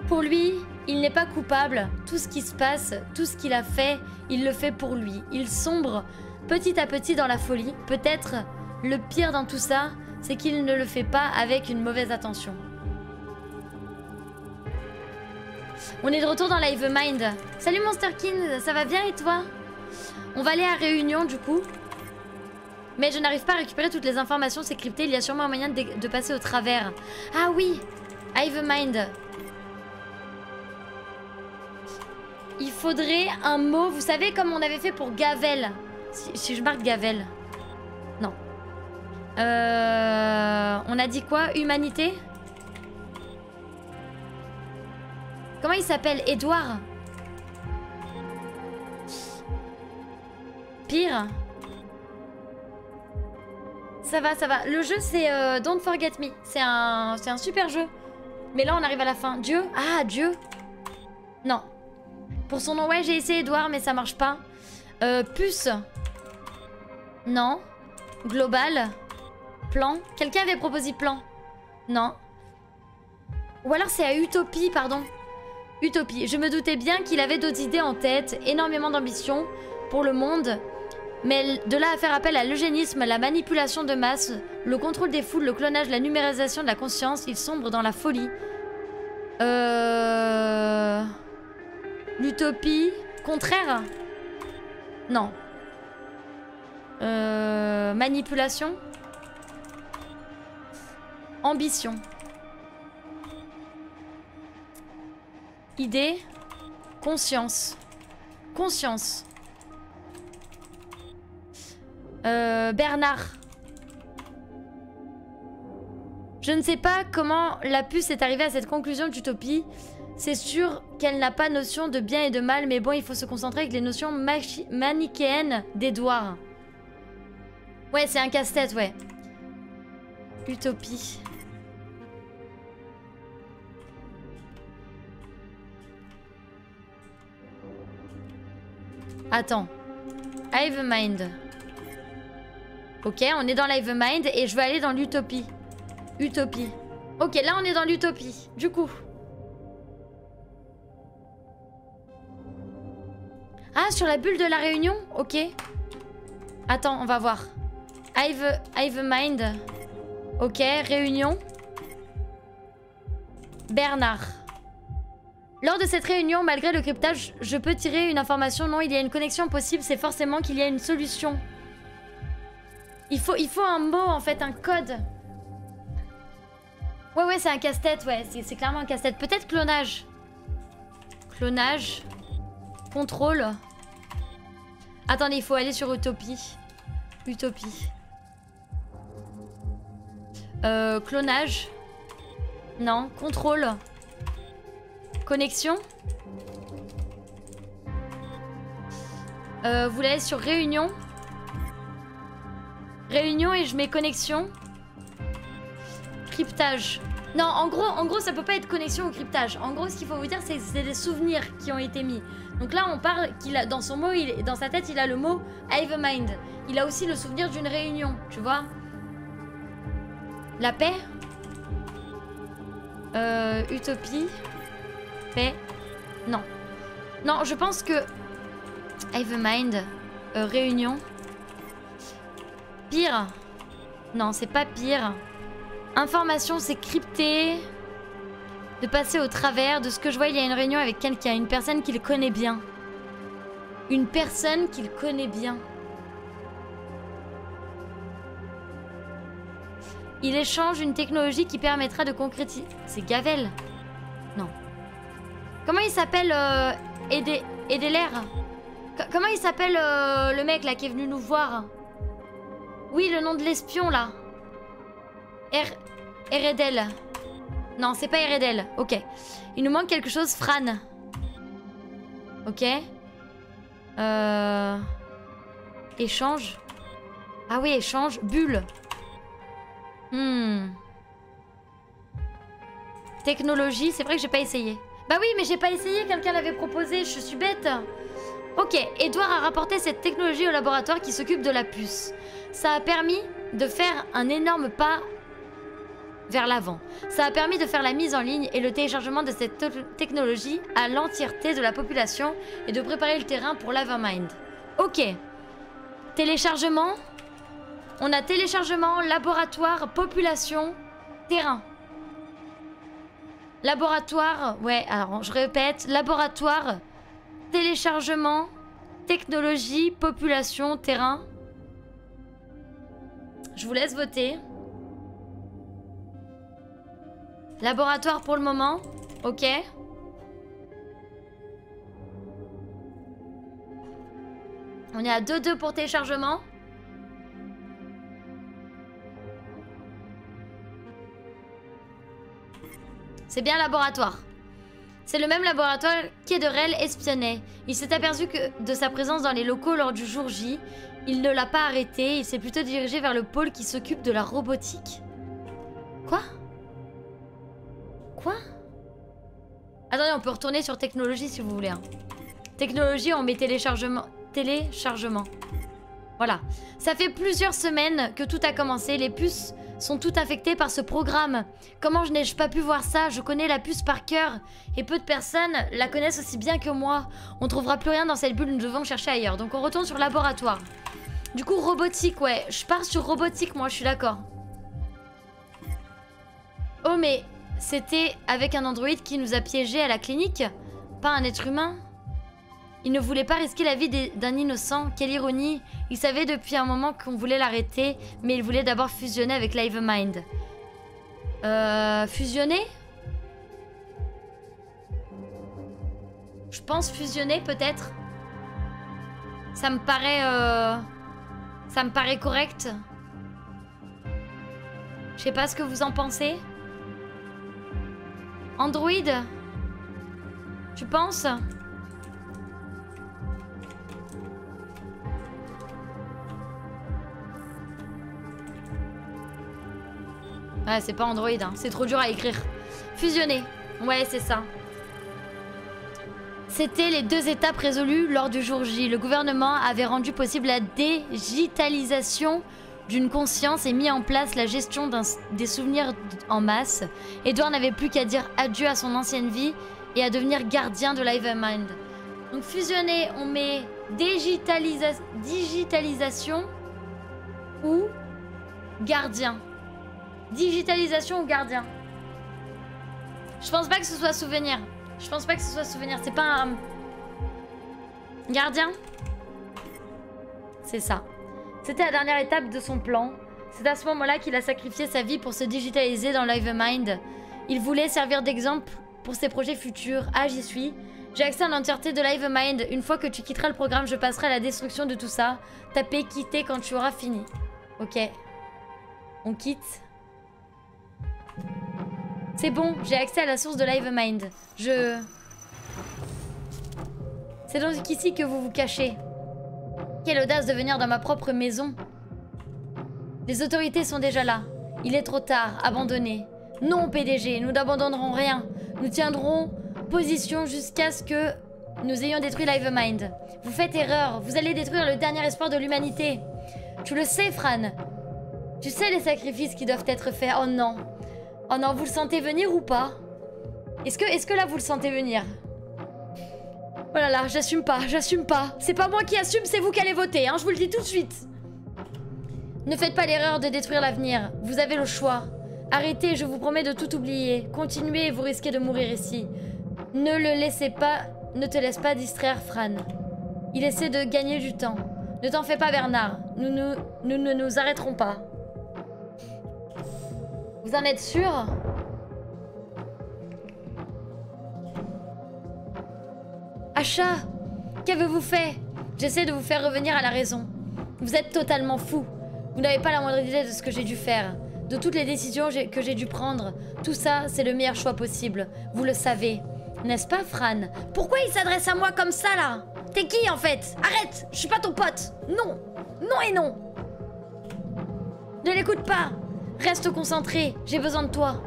[SPEAKER 1] Pour lui, il n'est pas coupable. Tout ce qui se passe, tout ce qu'il a fait, il le fait pour lui. Il sombre petit à petit dans la folie. Peut-être le pire dans tout ça, c'est qu'il ne le fait pas avec une mauvaise intention. On est de retour dans Livemind. Salut Monsterkin, ça va bien et toi? On va aller à Réunion du coup. Mais je n'arrive pas à récupérer toutes les informations, c'est crypté. Il y a sûrement un moyen de passer au travers. Ah oui, Livemind. Il faudrait un mot, vous savez, comme on avait fait pour Gavel. Si je marque Gavel. Non. On a dit quoi? Humanité? Comment il s'appelle? Edouard? Pire? Ça va, ça va. Le jeu, c'est Don't Forget Me. C'est un super jeu. Mais là, on arrive à la fin. Dieu? Ah, Dieu? Non. Pour son nom, ouais, j'ai essayé Edouard, mais ça marche pas. Puce? Non. Global? Plan? Quelqu'un avait proposé plan? Non. Ou alors c'est à Utopie, pardon. Utopie. Je me doutais bien qu'il avait d'autres idées en tête, énormément d'ambition pour le monde. Mais de là à faire appel à l'eugénisme, la manipulation de masse, le contrôle des foules, le clonage, la numérisation de la conscience, il sombre dans la folie. L'utopie. Contraire? Non. Manipulation? Ambition. Idée. Conscience. Conscience. Bernard. Je ne sais pas comment la puce est arrivée à cette conclusion d'utopie. C'est sûr qu'elle n'a pas notion de bien et de mal, mais bon, il faut se concentrer avec les notions manichéennes d'Edouard. Ouais, c'est un casse-tête, ouais. Utopie. Attends. Hivemind. Ok, on est dans l'Hivemind et je veux aller dans l'utopie. Utopie. Ok, là on est dans l'utopie. Du coup. Ah, sur la bulle de la réunion? Ok. Attends, on va voir. Hivemind. Ok, réunion. Bernard. Lors de cette réunion, malgré le cryptage, je peux tirer une information. Non, il y a une connexion possible, c'est forcément qu'il y a une solution. Il faut un mot, en fait, un code. Ouais, c'est un casse-tête, ouais, c'est clairement un casse-tête. Peut-être clonage. Clonage. Contrôle. Attendez, il faut aller sur Utopie. Utopie. Clonage. Non, contrôle. Connexion. Vous l'avez sur réunion. Réunion et je mets connexion. Cryptage. Non, en gros, ça peut pas être connexion ou cryptage. En gros, ce qu'il faut vous dire, c'est que c'est des souvenirs qui ont été mis. Donc là, on parle qu'il a dans son mot, dans sa tête, il a le mot Hivemind. Il a aussi le souvenir d'une réunion, tu vois. La paix. Utopie. Paix. Non. Non, je pense que Hivemind. Réunion. Pire. Non, c'est pas pire. Information, c'est crypté. De passer au travers. De ce que je vois, il y a une réunion avec quelqu'un. Une personne qu'il connaît bien. Une personne qu'il connaît bien. Il échange une technologie qui permettra de concrétiser... C'est Gavel? Non. Comment il s'appelle Edeler? Comment il s'appelle le mec là qui est venu nous voir? Oui, le nom de l'espion là. Eredel. Non, c'est pas Eredel. Ok. Il nous manque quelque chose. Fran. Ok. Échange. Ah oui, échange. Bulle. Technologie. C'est vrai que j'ai pas essayé. Bah oui, mais j'ai pas essayé. Quelqu'un l'avait proposé. Je suis bête. Ok. Edouard a rapporté cette technologie au laboratoire qui s'occupe de la puce. Ça a permis de faire un énorme pas vers l'avant. Ça a permis de faire la mise en ligne et le téléchargement de cette technologie à l'entièreté de la population et de préparer le terrain pour l'Hivemind. Ok. Téléchargement. On a téléchargement, laboratoire, population, terrain. Laboratoire, ouais, alors je répète, laboratoire, téléchargement, technologie, population, terrain. Je vous laisse voter. Laboratoire pour le moment. Ok. On est à 2-2 pour téléchargement. C'est bien laboratoire. C'est le même laboratoire qu'Ederel espionnait. Il s'est aperçu de sa présence dans les locaux lors du jour J. Il ne l'a pas arrêté, il s'est plutôt dirigé vers le pôle qui s'occupe de la robotique. Quoi? Quoi? Attendez, on peut retourner sur technologie si vous voulez. Hein. Technologie, on met téléchargement. Téléchargement. Voilà. Ça fait plusieurs semaines que tout a commencé. Les puces sont toutes affectées par ce programme. Comment je n'ai-je pas pu voir ça? Je connais la puce par cœur. Et peu de personnes la connaissent aussi bien que moi. On trouvera plus rien dans cette bulle, nous devons chercher ailleurs. Donc on retourne sur laboratoire. Du coup, robotique, ouais. Je pars sur robotique, moi, je suis d'accord. Oh, mais c'était avec un androïde qui nous a piégés à la clinique? Pas un être humain? Il ne voulait pas risquer la vie d'un innocent. Quelle ironie. Il savait depuis un moment qu'on voulait l'arrêter, mais il voulait d'abord fusionner avec Livemind. Fusionner? Je pense fusionner, peut-être. Ça me paraît correct. Je sais pas ce que vous en pensez. Android? Tu penses? Ouais, c'est pas Android, hein. C'est trop dur à écrire. Fusionner. Ouais, c'est ça. C'était les 2 étapes résolues lors du jour J. Le gouvernement avait rendu possible la digitalisation d'une conscience et mis en place la gestion des souvenirs en masse. Edward n'avait plus qu'à dire adieu à son ancienne vie et à devenir gardien de Livemind. Donc fusionner, on met digitalisation ou gardien. Digitalisation ou gardien? Je pense pas que ce soit souvenir. Je pense pas que ce soit souvenir. C'est pas un... Gardien? C'est ça. C'était la dernière étape de son plan. C'est à ce moment-là qu'il a sacrifié sa vie pour se digitaliser dans Livemind. Il voulait servir d'exemple pour ses projets futurs. Ah, j'y suis. J'ai accès à l'entièreté de Livemind. Une fois que tu quitteras le programme, je passerai à la destruction de tout ça. Tapez quitter quand tu auras fini. Ok. On quitte. C'est bon, j'ai accès à la source de Livemind. C'est donc ici que vous vous cachez. Quelle audace de venir dans ma propre maison. Les autorités sont déjà là. Il est trop tard, abandonné. Non, PDG, nous n'abandonnerons rien. Nous tiendrons position jusqu'à ce que nous ayons détruit Livemind. Vous faites erreur, vous allez détruire le dernier espoir de l'humanité. Tu le sais, Fran. Tu sais les sacrifices qui doivent être faits. Oh non. Oh non, vous le sentez venir ou pas? Est-ce que là vous le sentez venir? Oh là là, j'assume pas, j'assume pas. C'est pas moi qui assume, c'est vous qui allez voter, hein, je vous le dis tout de suite. Ne faites pas l'erreur de détruire l'avenir. Vous avez le choix. Arrêtez, je vous promets de tout oublier. Continuez et vous risquez de mourir ici. Ne te laisse pas distraire, Fran. Il essaie de gagner du temps. Ne t'en fais pas, Bernard. Nous ne nous arrêterons pas. Vous en êtes sûr? Achat, qu'avez-vous fait? J'essaie de vous faire revenir à la raison. Vous êtes totalement fou. Vous n'avez pas la moindre idée de ce que j'ai dû faire. De toutes les décisions que j'ai dû prendre. Tout ça, c'est le meilleur choix possible. Vous le savez. N'est-ce pas, Fran? Pourquoi il s'adresse à moi comme ça, là? T'es qui, en fait? Arrête! Je suis pas ton pote! Non! Non et non! Ne l'écoute pas! Reste concentré, j'ai besoin de toi.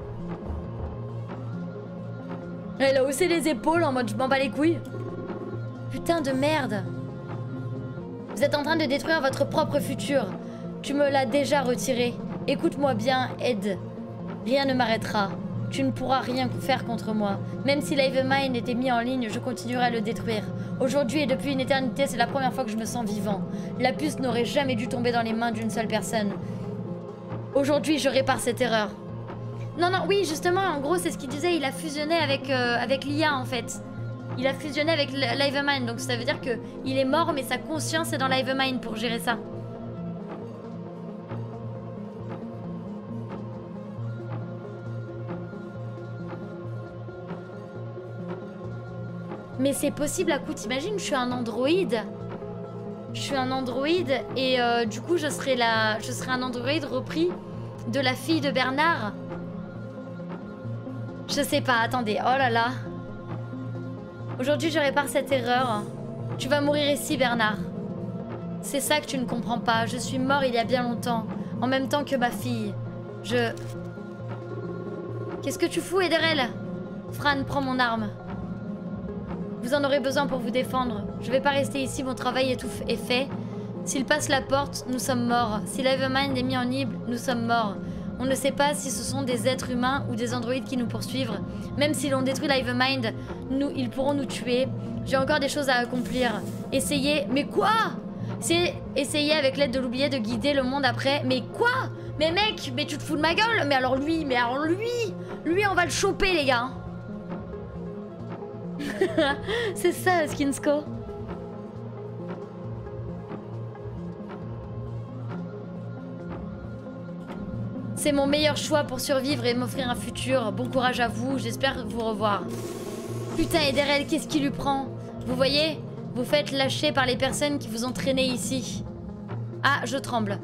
[SPEAKER 1] Elle a haussé les épaules en mode je m'en bats les couilles. Putain de merde. Vous êtes en train de détruire votre propre futur. Tu me l'as déjà retiré. Écoute-moi bien, Ed. Rien ne m'arrêtera. Tu ne pourras rien faire contre moi. Même si Livemind était mis en ligne, je continuerai à le détruire. Aujourd'hui et depuis une éternité, c'est la première fois que je me sens vivant. La puce n'aurait jamais dû tomber dans les mains d'une seule personne. Aujourd'hui, je répare cette erreur. Non, non, oui, justement, en gros, c'est ce qu'il disait. Il a fusionné avec l'IA, en fait. Il a fusionné avec Livemind. Donc, ça veut dire qu'il est mort, mais sa conscience est dans Livemind pour gérer ça. Mais c'est possible à coup, t'imagines, je suis un androïde. Je suis un androïde et du coup je serai un androïde repris de la fille de Bernard. Je sais pas, attendez, oh là là. Aujourd'hui je répare cette erreur. Tu vas mourir ici Bernard. C'est ça que tu ne comprends pas. Je suis mort il y a bien longtemps. En même temps que ma fille. Qu'est-ce que tu fous, Ederel? Fran, prends mon arme. Vous en aurez besoin pour vous défendre. Je vais pas rester ici, mon travail est fait. S'il passe la porte, nous sommes morts. Si l'Hive-Mind est mis en libre, nous sommes morts. On ne sait pas si ce sont des êtres humains ou des androïdes qui nous poursuivent. Même si l'on détruit l'Hive-Mind, ils pourront nous tuer. J'ai encore des choses à accomplir. Essayez... Mais quoi? C'est essayer avec l'aide de l'oublié de guider le monde après. Mais quoi? Mais mec, mais tu te fous de ma gueule? Mais alors lui, lui on va le choper les gars. C'est ça Skinsko. C'est mon meilleur choix pour survivre et m'offrir un futur. Bon courage à vous, j'espère vous revoir. Putain Ederel, qu'est-ce qui lui prend? Vous voyez? Vous faites lâcher par les personnes qui vous ont traîné ici. Ah, je tremble.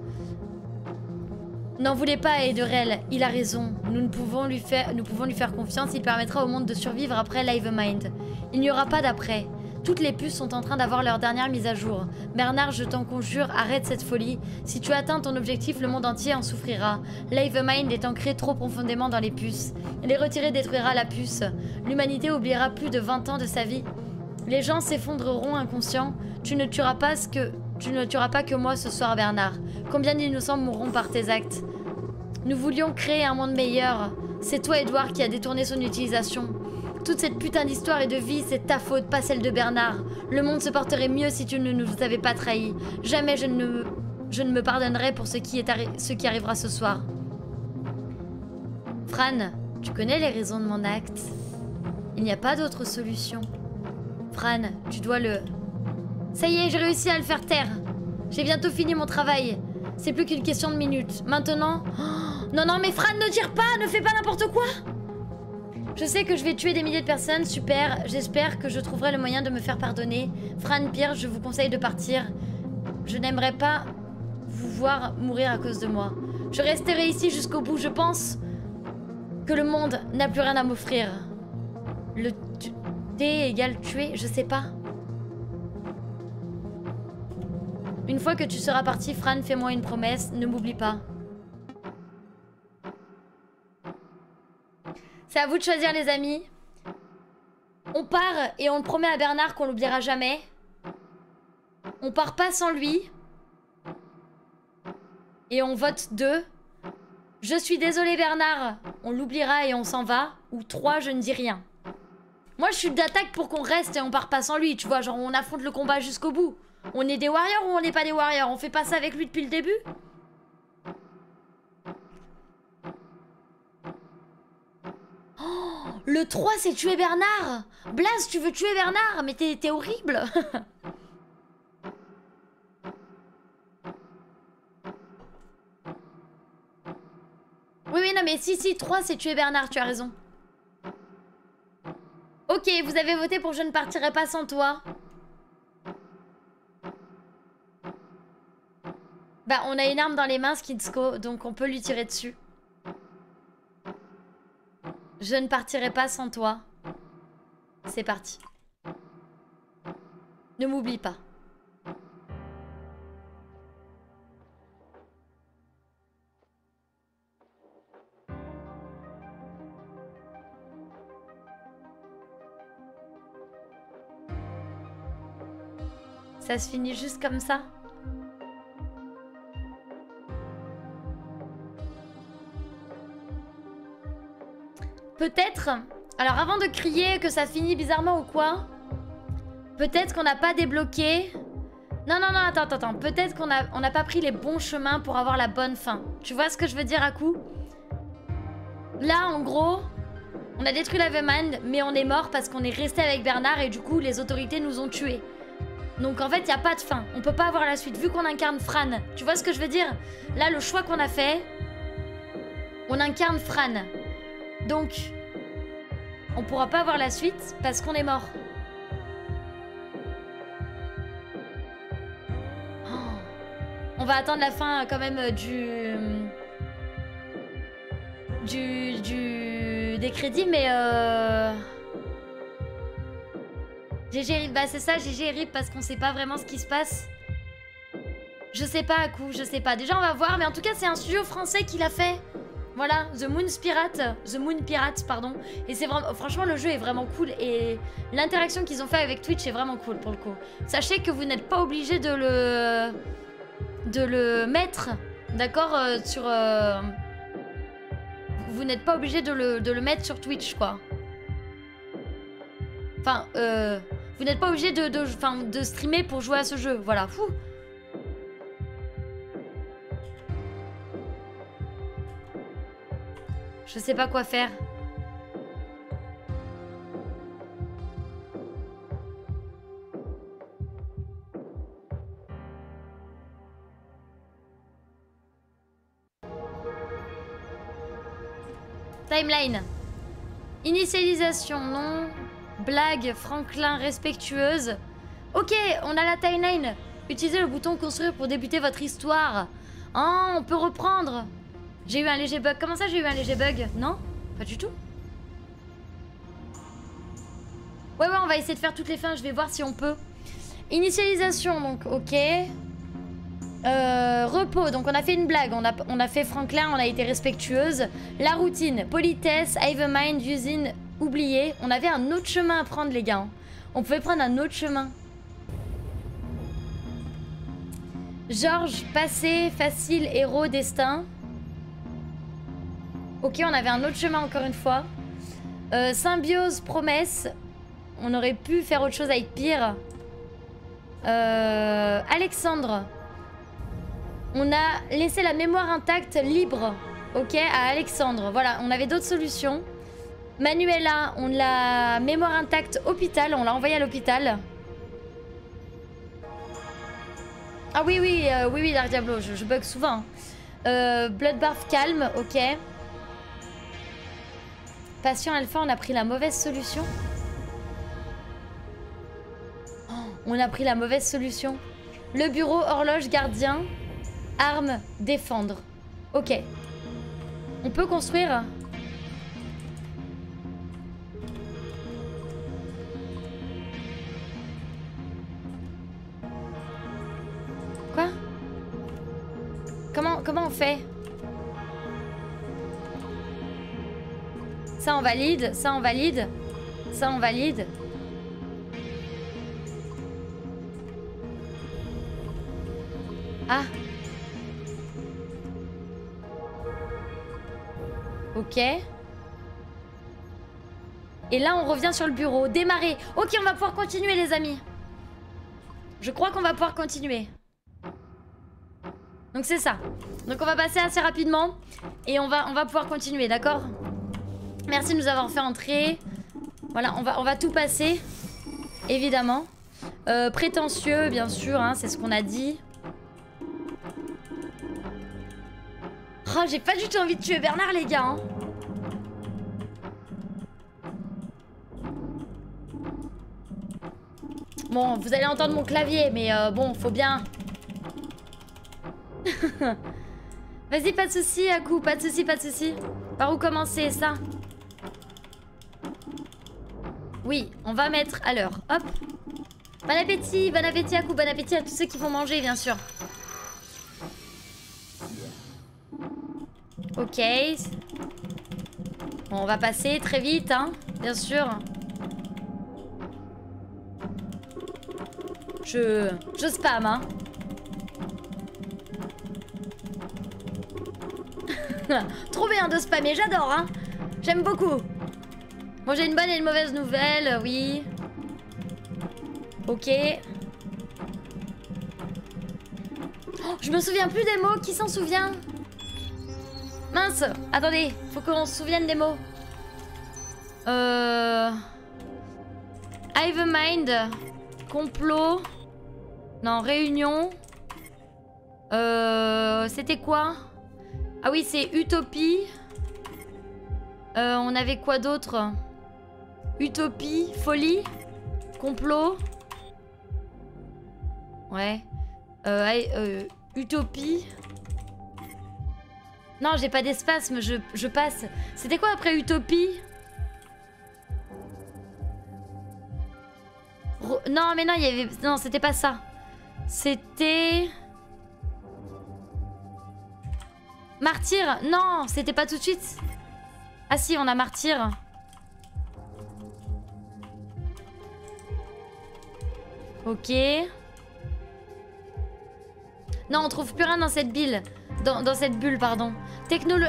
[SPEAKER 1] N'en voulez pas, Ederel, il a raison. Nous pouvons lui faire confiance, il permettra au monde de survivre après l'Hive-Mind. Il n'y aura pas d'après. Toutes les puces sont en train d'avoir leur dernière mise à jour. Bernard, je t'en conjure, arrête cette folie. Si tu atteins ton objectif, le monde entier en souffrira. L'Hive-Mind est ancré trop profondément dans les puces. Les retirer détruira la puce. L'humanité oubliera plus de 20 ans de sa vie. Les gens s'effondreront inconscients. Tu ne tueras pas que moi ce soir, Bernard. Combien d'innocents mourront par tes actes? Nous voulions créer un monde meilleur. C'est toi, Edouard, qui a détourné son utilisation. Toute cette putain d'histoire et de vie, c'est ta faute, pas celle de Bernard. Le monde se porterait mieux si tu ne nous avais pas trahis. Jamais je ne me pardonnerai pour ce qui arrivera ce soir. Fran, tu connais les raisons de mon acte. Il n'y a pas d'autre solution. Fran, tu dois le... Ça y est, j'ai réussi à le faire taire. J'ai bientôt fini mon travail. C'est plus qu'une question de minutes. Maintenant... Oh, non, non, mais Fran, ne tire pas, ne fais pas n'importe quoi. Je sais que je vais tuer des milliers de personnes, super. J'espère que je trouverai le moyen de me faire pardonner. Fran, Pierre, je vous conseille de partir. Je n'aimerais pas vous voir mourir à cause de moi. Je resterai ici jusqu'au bout. Je pense que le monde n'a plus rien à m'offrir. Le T égale tuer, je sais pas. Une fois que tu seras parti, Fran, fais-moi une promesse, ne m'oublie pas. C'est à vous de choisir, les amis. On part et on le promet à Bernard qu'on l'oubliera jamais. On part pas sans lui. Et on vote 2. Je suis désolée, Bernard. On l'oubliera et on s'en va. Ou 3, je ne dis rien. Moi, je suis d'attaque pour qu'on reste et on part pas sans lui. Tu vois, genre, on affronte le combat jusqu'au bout. On est des warriors ou on n'est pas des warriors? On fait pas ça avec lui depuis le début? Oh, le 3, c'est tuer Bernard. Blaze, tu veux tuer Bernard? Mais t'es horrible. Oui, non, mais si, 3, c'est tuer Bernard, tu as raison. Ok, vous avez voté pour je ne partirai pas sans toi. Bah, on a une arme dans les mains, Skinsko, donc on peut lui tirer dessus. Je ne partirai pas sans toi. C'est parti. Ne m'oublie pas. Ça se finit juste comme ça? Peut-être... Alors avant de crier que ça finit bizarrement ou quoi, peut-être qu'on n'a pas débloqué... Non, attends. Peut-être qu'on n'a pas pris les bons chemins pour avoir la bonne fin. Tu vois ce que je veux dire à coup? Là, en gros, on a détruit la Hive-Mind, mais on est mort parce qu'on est resté avec Bernard et du coup, les autorités nous ont tués. Donc en fait, il n'y a pas de fin. On peut pas avoir la suite, vu qu'on incarne Fran. Tu vois ce que je veux dire? Là, le choix qu'on a fait, on incarne Fran. Donc, on pourra pas avoir la suite parce qu'on est mort. On va attendre la fin quand même des crédits, mais GG RIP, bah c'est ça, GG RIP, parce qu'on sait pas vraiment ce qui se passe. Je sais pas à coup, je sais pas. Déjà on va voir, mais en tout cas c'est un studio français qui l'a fait. Voilà, The Moon Pirates, pardon. Et c'est vraiment, franchement le jeu est vraiment cool et l'interaction qu'ils ont fait avec Twitch est vraiment cool pour le coup. Sachez que vous n'êtes pas obligé de le mettre, d'accord, vous n'êtes pas obligé de le mettre sur Twitch, quoi. Enfin, vous n'êtes pas obligé de streamer pour jouer à ce jeu, voilà. Fou. Je sais pas quoi faire. Timeline. Initialisation, non. Blague, Franklin, respectueuse. Ok, on a la timeline. Utilisez le bouton construire pour débuter votre histoire. Oh, on peut reprendre. J'ai eu un léger bug. Comment ça j'ai eu un léger bug? Non? Pas du tout. Ouais, on va essayer de faire toutes les fins. Je vais voir si on peut. Initialisation, donc, ok. Repos, donc on a fait une blague. On a fait Franklin, on a été respectueuse. La routine, politesse, Have a Mind, usine, oublié. On avait un autre chemin à prendre, les gars. On pouvait prendre un autre chemin. Georges, passé, facile, héros, destin. Ok, on avait un autre chemin encore une fois. Symbiose, promesse. On aurait pu faire autre chose avec pire. Alexandre. On a laissé la mémoire intacte, libre. Ok, à Alexandre. Voilà, on avait d'autres solutions. Manuela, on l'a mémoire intacte, hôpital. On l'a envoyé à l'hôpital. Ah oui, Dark Diablo, je bug souvent. Bloodbath, calme, ok. Patient alpha, on a pris la mauvaise solution. Oh, on a pris la mauvaise solution. Le bureau, horloge, gardien, arme, défendre. Ok. On peut construire. Quoi? Comment on fait? Ça on valide, ça on valide, ça on valide. Ah. Ok. Et là on revient sur le bureau. Démarrer. Ok, on va pouvoir continuer les amis. Je crois qu'on va pouvoir continuer. Donc c'est ça. Donc on va passer assez rapidement. Et on va pouvoir continuer, d'accord? Merci de nous avoir fait entrer. Voilà, on va tout passer. Évidemment. Prétentieux, bien sûr, hein, c'est ce qu'on a dit. Oh, j'ai pas du tout envie de tuer Bernard, les gars. Hein. Bon, vous allez entendre mon clavier, mais bon, faut bien. Vas-y, pas de soucis, Aku, pas de soucis, pas de soucis. Par où commencer, ça? Oui, on va mettre à l'heure. Hop. Bon appétit, Aku, bon appétit à tous ceux qui vont manger, bien sûr. Ok. Bon, on va passer très vite, hein, bien sûr. Je spam, hein. Trop bien de spammer, j'adore, hein. J'aime beaucoup. Bon, j'ai une bonne et une mauvaise nouvelle, oui. Ok. Oh, je me souviens plus des mots, qui s'en souvient? Mince, attendez, faut qu'on se souvienne des mots. Have a Mind. Complot. Non, réunion. C'était quoi? Ah oui, c'est utopie. On avait quoi d'autre? Utopie, folie, complot. Ouais. Utopie. Non, j'ai pas d'espace, mais je passe. C'était quoi après Utopie? Non, mais non, il y avait... Non, c'était pas ça. C'était... Martyr. Non, c'était pas tout de suite. Ah si, on a Martyr. Ok. Non, on trouve plus rien dans cette bulle. Dans cette bulle, pardon.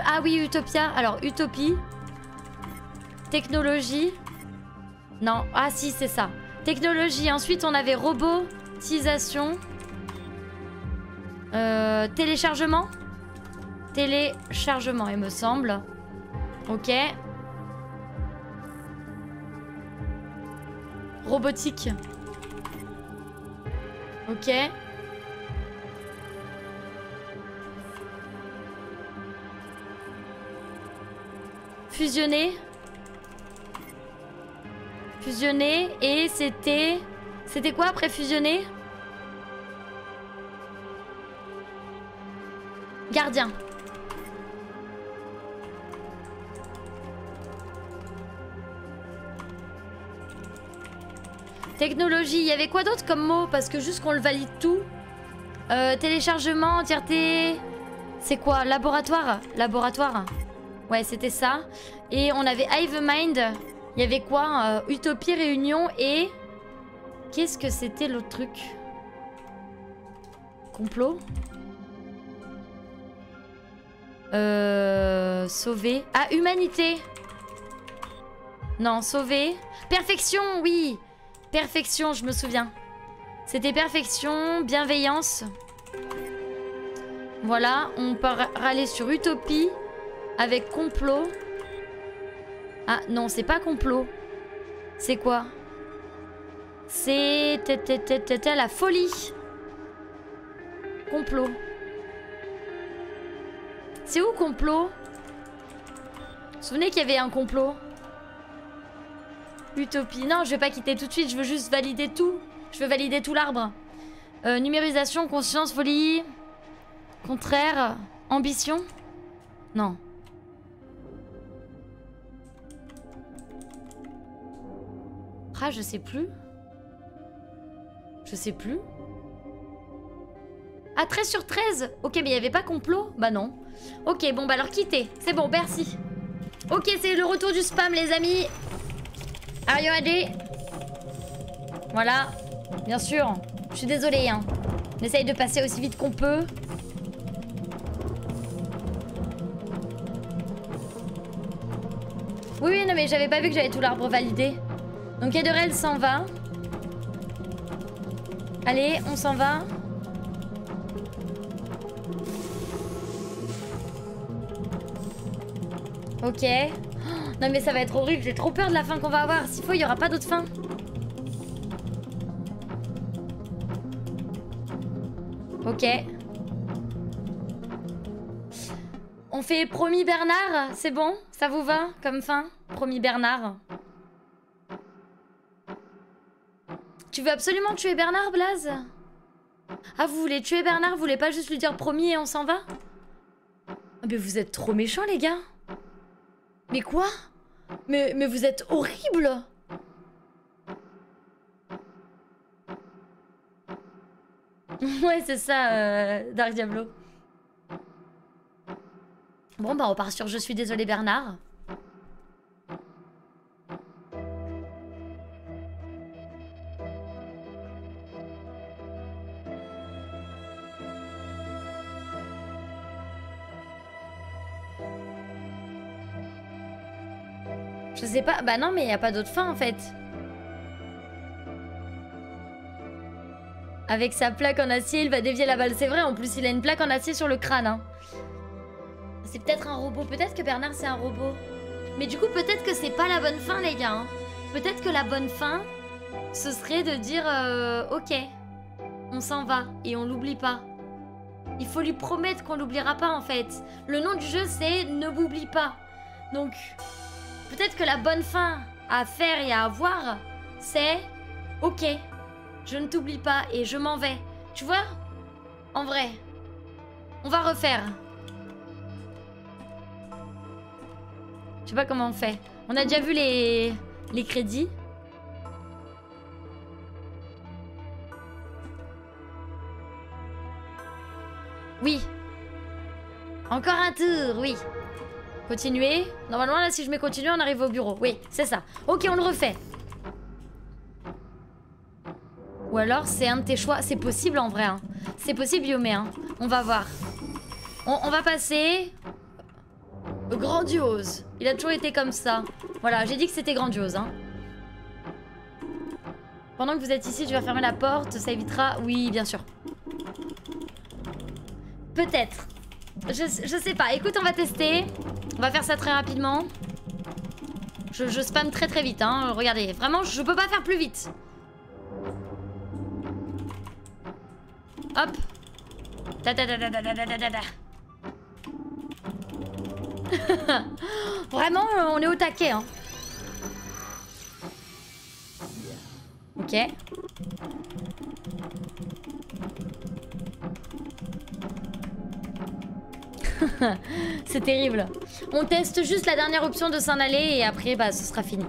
[SPEAKER 1] Ah oui, Utopia. Alors, Utopie. Technologie. Non. Ah si, c'est ça. Technologie. Ensuite, on avait robotisation. Téléchargement. Téléchargement, il me semble. Ok. Robotique. Ok. Fusionner. Fusionner. Et c'était... C'était quoi après fusionner? Gardien. Technologie. Il y avait quoi d'autre comme mot? Parce que juste qu'on le valide tout. Téléchargement, entièreté... C'est quoi? Laboratoire? Laboratoire. Ouais, c'était ça. Et on avait Hive Mind. Il y avait quoi? Utopie, réunion et... Qu'est-ce que c'était l'autre truc? Complot? Sauver. Ah, humanité. Non, sauver. Perfection, oui. Perfection, je me souviens. C'était perfection, bienveillance. Voilà, on peut aller sur Utopie avec complot. Ah non, c'est pas complot. C'est quoi? C'est la folie. Complot. C'est où complot? Vous vous souvenez qu'il y avait un complot? Utopie. Non, je vais pas quitter tout de suite, je veux juste valider tout. Je veux valider tout l'arbre. Numérisation, conscience, folie. Contraire. Ambition. Non. Ah, je sais plus. Je sais plus. Ah, 13 sur 13. Ok, mais il n'y avait pas complot? Bah non. Ok, bon, bah alors quittez. C'est bon, merci. Ok, c'est le retour du spam, les amis. Are you ready? Voilà. Bien sûr. Je suis désolée, hein. On essaye de passer aussi vite qu'on peut. Oui, non, mais j'avais pas vu que j'avais tout l'arbre validé. Donc Ederel s'en va. Allez, on s'en va. Ok. Oh, non mais ça va être horrible, j'ai trop peur de la fin qu'on va avoir. S'il faut, il n'y aura pas d'autre fin. Ok. On fait promis Bernard, c'est bon? Ça vous va comme fin? Promis Bernard. Tu veux absolument tuer Bernard, Blaze? Ah, vous voulez tuer Bernard? Vous voulez pas juste lui dire promis et on s'en va? Ah, mais vous êtes trop méchants, les gars. Mais quoi? Mais vous êtes horribles. Ouais, c'est ça, Dark Diablo. Bon, bah on part sur Je suis désolé Bernard. Je sais pas, bah non mais il n'y a pas d'autre fin en fait. Avec sa plaque en acier, il va dévier la balle. C'est vrai, en plus il a une plaque en acier sur le crâne. Hein. C'est peut-être un robot, peut-être que Bernard c'est un robot. Mais du coup peut-être que c'est pas la bonne fin les gars. Hein. Peut-être que la bonne fin, ce serait de dire ok, on s'en va et on l'oublie pas. Il faut lui promettre qu'on l'oubliera pas en fait. Le nom du jeu c'est Ne m'oublie pas. Donc peut-être que la bonne fin à faire et à avoir, c'est ok, je ne t'oublie pas et je m'en vais. Tu vois? En vrai, On va refaire. Je sais pas comment on fait. On a déjà vu les crédits. Oui. Encore un tour, oui. Continuer. Normalement, là, si je mets continuer, on arrive au bureau. Oui, c'est ça. Ok, on le refait. Ou alors, c'est un de tes choix. C'est possible, en vrai. Hein. C'est possible, Yomé. Hein. On va voir. On va passer... Grandiose. Il a toujours été comme ça. Voilà, j'ai dit que c'était grandiose. Hein. Pendant que vous êtes ici, tu vas fermer la porte. Ça évitera... Oui, bien sûr. Peut-être. Je sais pas. Écoute, on va tester. On va faire ça très rapidement. Je spamme très très vite. Hein. Regardez, vraiment, je peux pas faire plus vite. Hop. Vraiment, on est au taquet. Hein. Ok. C'est terrible. On teste juste la dernière option de s'en aller et après, bah, ce sera fini.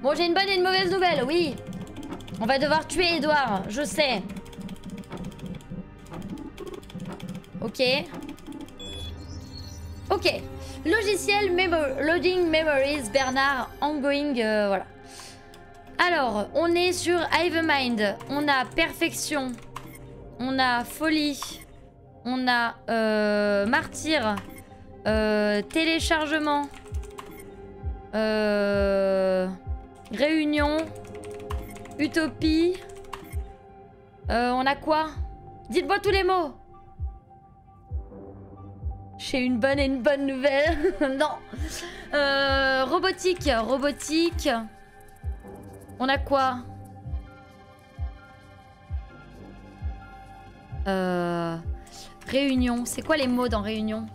[SPEAKER 1] Bon, j'ai une bonne et une mauvaise nouvelle, oui. On va devoir tuer Edouard, je sais. Ok. Ok. Logiciel Loading Memories, Bernard, Ongoing, voilà. Alors, on est sur Hivemind. On a Perfection. On a Folie. On a Martyr. Téléchargement. Réunion. Utopie. On a quoi? Dites-moi tous les mots. J'ai une bonne et une bonne nouvelle. Non. Robotique. Robotique. On a quoi? Réunion. C'est quoi les mots dans réunion?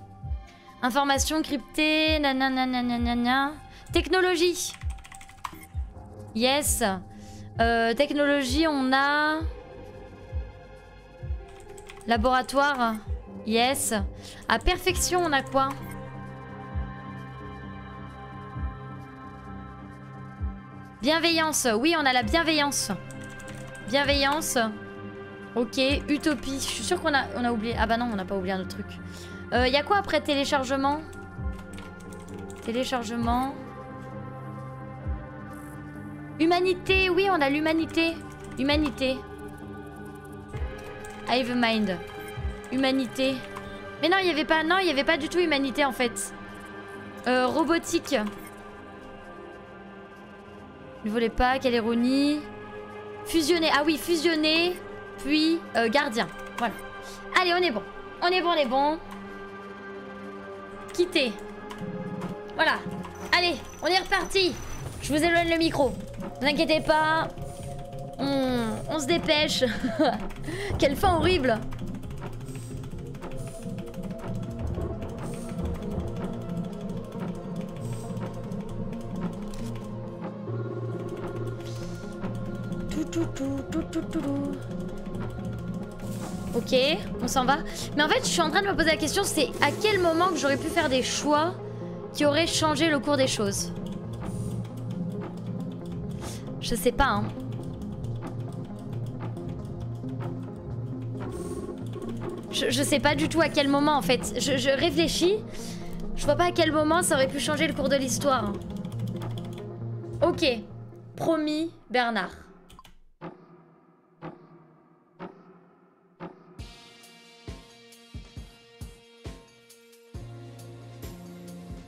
[SPEAKER 1] Information cryptée. Nanana. Technologie. Yes. Technologie, on a... Laboratoire. Yes. À perfection, on a quoi? Bienveillance. Oui, on a la bienveillance. Bienveillance. Ok. Utopie. Je suis sûre qu'on a oublié... Ah bah non, on n'a pas oublié un autre truc. Y a quoi après téléchargement? Téléchargement... Humanité, oui, on a l'humanité. Humanité. Hivemind. Humanité. Mais non, il y avait pas. Non, il y avait pas du tout humanité en fait. Robotique. Ne volez pas, quelle ironie. Fusionner. Ah oui, fusionner. Puis gardien. Voilà. Allez, on est bon. On est bon, on est bon. Quitter. Voilà. Allez, on est reparti. Je vous éloigne le micro. Ne vous inquiétez pas. On se dépêche. Quelle fin horrible. Ok, on s'en va. Mais en fait, je suis en train de me poser la question, c'est à quel moment que j'aurais pu faire des choix qui auraient changé le cours des choses. Je sais pas, hein. Je sais pas du tout à quel moment, en fait. Je réfléchis. Je vois pas à quel moment ça aurait pu changer le cours de l'histoire. Ok. Promis, Bernard.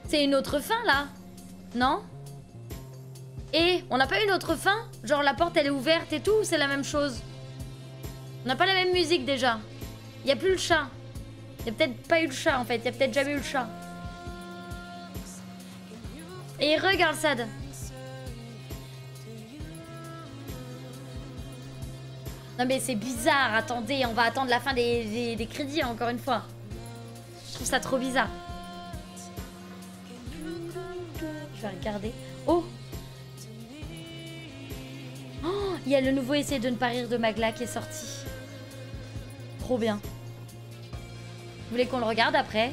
[SPEAKER 1] C'est une autre fin, là? Non? Et on n'a pas une autre fin? Genre la porte elle est ouverte et tout, ou c'est la même chose? On n'a pas la même musique déjà. Il n'y a plus le chat. Il n'y a peut-être pas eu le chat en fait, il n'y a peut-être jamais eu le chat. Et regarde ça. Non mais c'est bizarre, attendez, on va attendre la fin des crédits encore une fois. Je trouve ça trop bizarre. Je vais regarder. Oh! Il y a le nouveau essai de ne pas rire de Magla qui est sorti. Trop bien. Vous voulez qu'on le regarde après?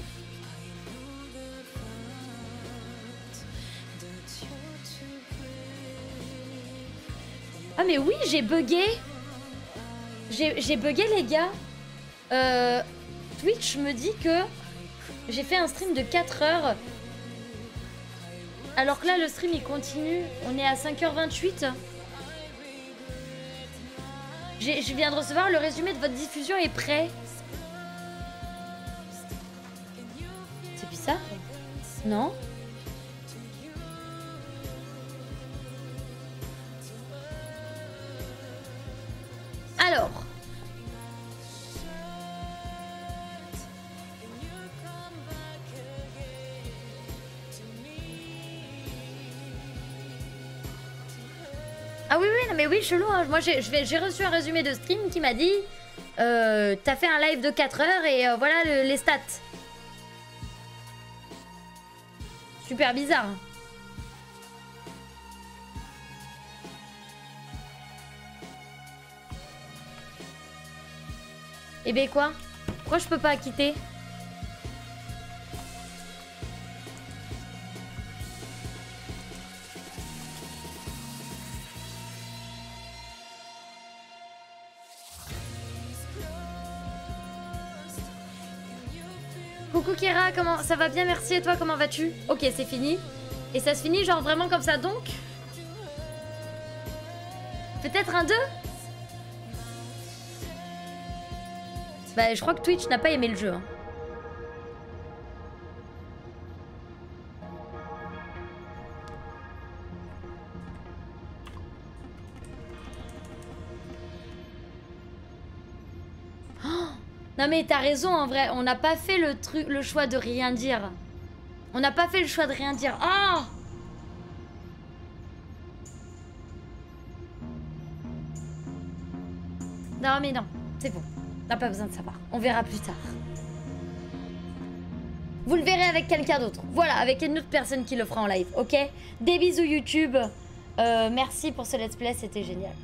[SPEAKER 1] Ah mais oui, j'ai bugué. J'ai bugué les gars. Twitch me dit que j'ai fait un stream de 4 heures. Alors que là le stream il continue. On est à 5h28. Je viens de recevoir le résumé de votre diffusion est prêt. C'est bizarre. Non? Alors. Ah oui, oui, non mais oui, chelou. Hein. Moi, j'ai reçu un résumé de stream qui m'a dit t'as fait un live de 4 heures et voilà les stats. Super bizarre. Hein. Eh ben quoi? Pourquoi je peux pas quitter? Coucou Kira, comment ça va bien? Merci, et toi comment vas-tu? Ok, c'est fini. Et ça se finit genre vraiment comme ça donc? Peut-être un 2? Bah je crois que Twitch n'a pas aimé le jeu. Hein. Oh non mais t'as raison en vrai, on n'a pas fait le choix de rien dire. On n'a pas fait le choix de rien dire. Ah! Non mais non, c'est bon. On n'a pas besoin de savoir. On verra plus tard. Vous le verrez avec quelqu'un d'autre. Voilà, avec une autre personne qui le fera en live, ok? Des bisous YouTube. Merci pour ce let's play, c'était génial.